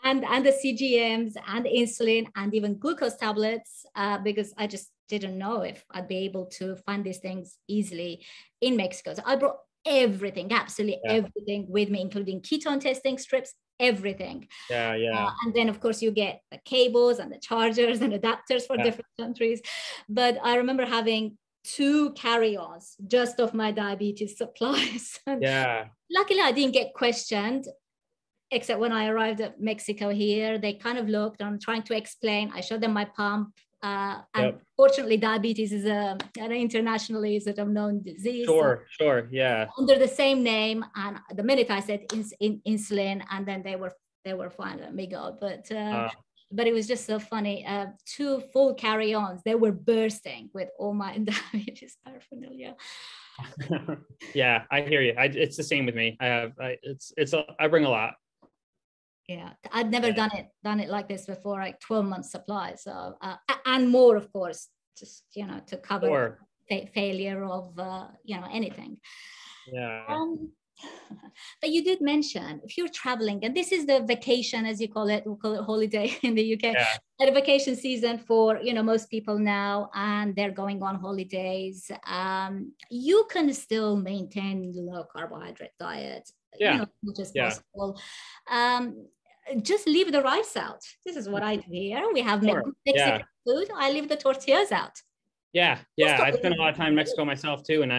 and the CGMs and insulin and even glucose tablets, because I just didn't know if I'd be able to find these things easily in Mexico. So I brought everything, absolutely everything with me, including ketone testing strips, everything. And then of course you get the cables and the chargers and adapters for different countries. But I remember having 2 carry-ons just of my diabetes supplies. Luckily I didn't get questioned, except when I arrived at Mexico here. They kind of looked, I'm trying to explain. I showed them my pump. And fortunately, diabetes is an internationally sort of known disease. Sure, under the same name. And the minute I said insulin, and then they were fine, let me go. But it was just so funny. 2 full carry-ons, they were bursting with all my diabetes paraphernalia. Yeah, I hear you. It's the same with me. I bring a lot. Yeah, I'd never done it like this before, like 12 months supply. So, and more, of course, just, you know, to cover failure of, you know, anything. But you did mention if you're traveling, and this is the vacation, as you call it, we call it holiday in the UK, Yeah. the vacation season for, you know, most people now, and they're going on holidays. You can still maintain low carbohydrate diet, Yeah. you know, which is Yeah. possible. Just leave the rice out. This is what I do here. We have Sure. Mexican Yeah. food. I leave the tortillas out. Yeah, yeah. I spent a lot of time in Mexico myself too, and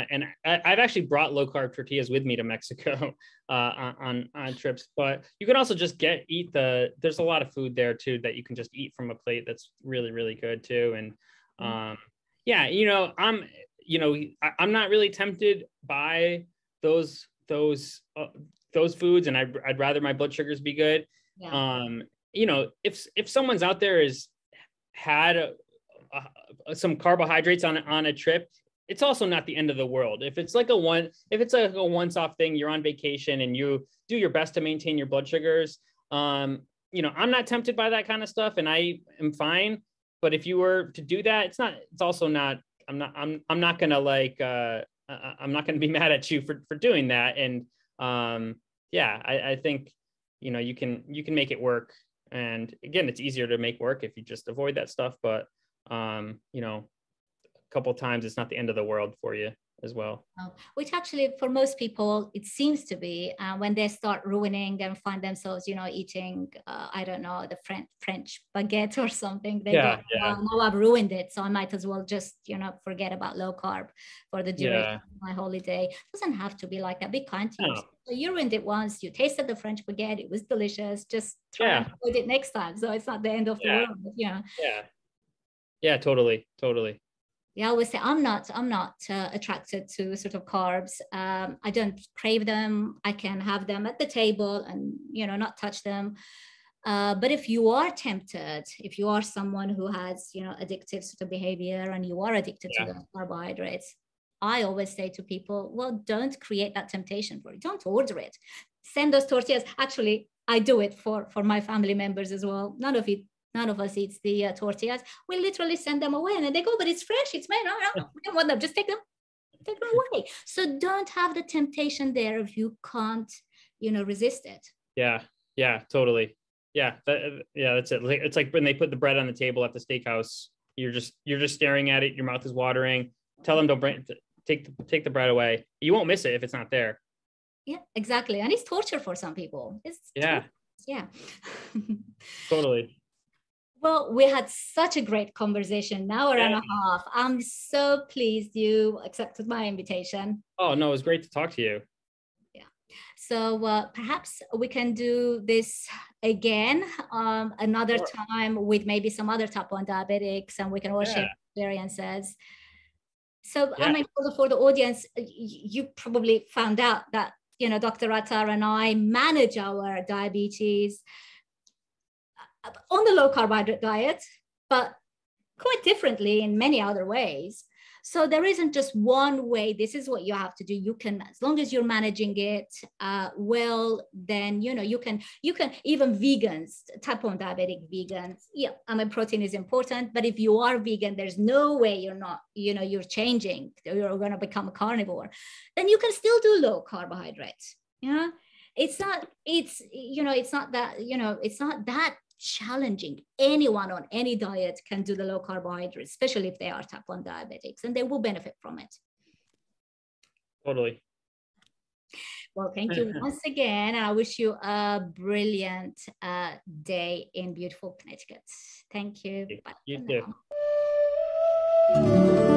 I've actually brought low carb tortillas with me to Mexico on trips. But you can also just eat there's a lot of food there too that you can just eat from a plate that's really, really good too. And yeah, you know, I'm not really tempted by those foods, and I'd rather my blood sugars be good. Yeah. You know, if someone's out there has had some carbohydrates on a trip, it's also not the end of the world. If it's like a once-off thing, you're on vacation and you do your best to maintain your blood sugars. You know, I'm not tempted by that kind of stuff, and I am fine. But if you were to do that, it's also not. I'm not gonna I'm not gonna be mad at you for doing that. And yeah, I think, you know, you can make it work. And again, it's easier to make work if you just avoid that stuff. But you know, a couple of times, it's not the end of the world for you as well. Which actually, for most people, it seems to be when they start ruining and find themselves, you know, eating, I don't know, the French baguette or something. They go, well, now I've ruined it, so I might as well just, you know, forget about low carb for the duration of my holiday. It doesn't have to be like that. Be kind to yourself. So you ruined it once. You tasted the French baguette. It was delicious. Just try and avoid it next time. So it's not the end of the world. Yeah. Yeah, totally. Yeah, I always say I'm not attracted to sort of carbs. I don't crave them. I can have them at the table and, you know, not touch them. But if you are tempted, if you are someone who has, you know, addictive sort of behavior and you are addicted to the carbohydrates, I always say to people, well, don't create that temptation for you. Don't order it. Send those tortillas. Actually, I do it for my family members as well. None of us eats the tortillas. We literally send them away, and they go, but it's fresh. It's made. No, we don't want them. Just take them away. So don't have the temptation there if you can't, you know, resist it. Yeah, totally. Yeah, that's it. It's like when they put the bread on the table at the steakhouse. You're just staring at it. Your mouth is watering. Tell them take the bread away. You won't miss it if it's not there. Yeah, exactly. And it's torture for some people. Yeah. Totally. Well, we had such a great conversation, an hour and a half. I'm so pleased you accepted my invitation. Oh, no, it was great to talk to you. Yeah. So perhaps we can do this again another time with maybe some other type 1 diabetics, and we can all share experiences. So, I mean, for the audience, you probably found out that, you know, Dr. Attar and I manage our diabetes on the low carbohydrate diet, but quite differently in many other ways. So there isn't just one way. This is what you have to do. You can, as long as you're managing it well, then, you know, you can even vegans, type 1 diabetic vegans. Yeah, I mean, protein is important, but if you are vegan, there's no way you're not, you know, you're changing, you're going to become a carnivore. Then you can still do low carbohydrates. Yeah, it's not that challenging. Anyone on any diet can do the low carbohydrates, especially if they are type 1 diabetics, and they will benefit from it. Totally. Well, thank you once again, and I wish you a brilliant day in beautiful Connecticut. Thank you. You too.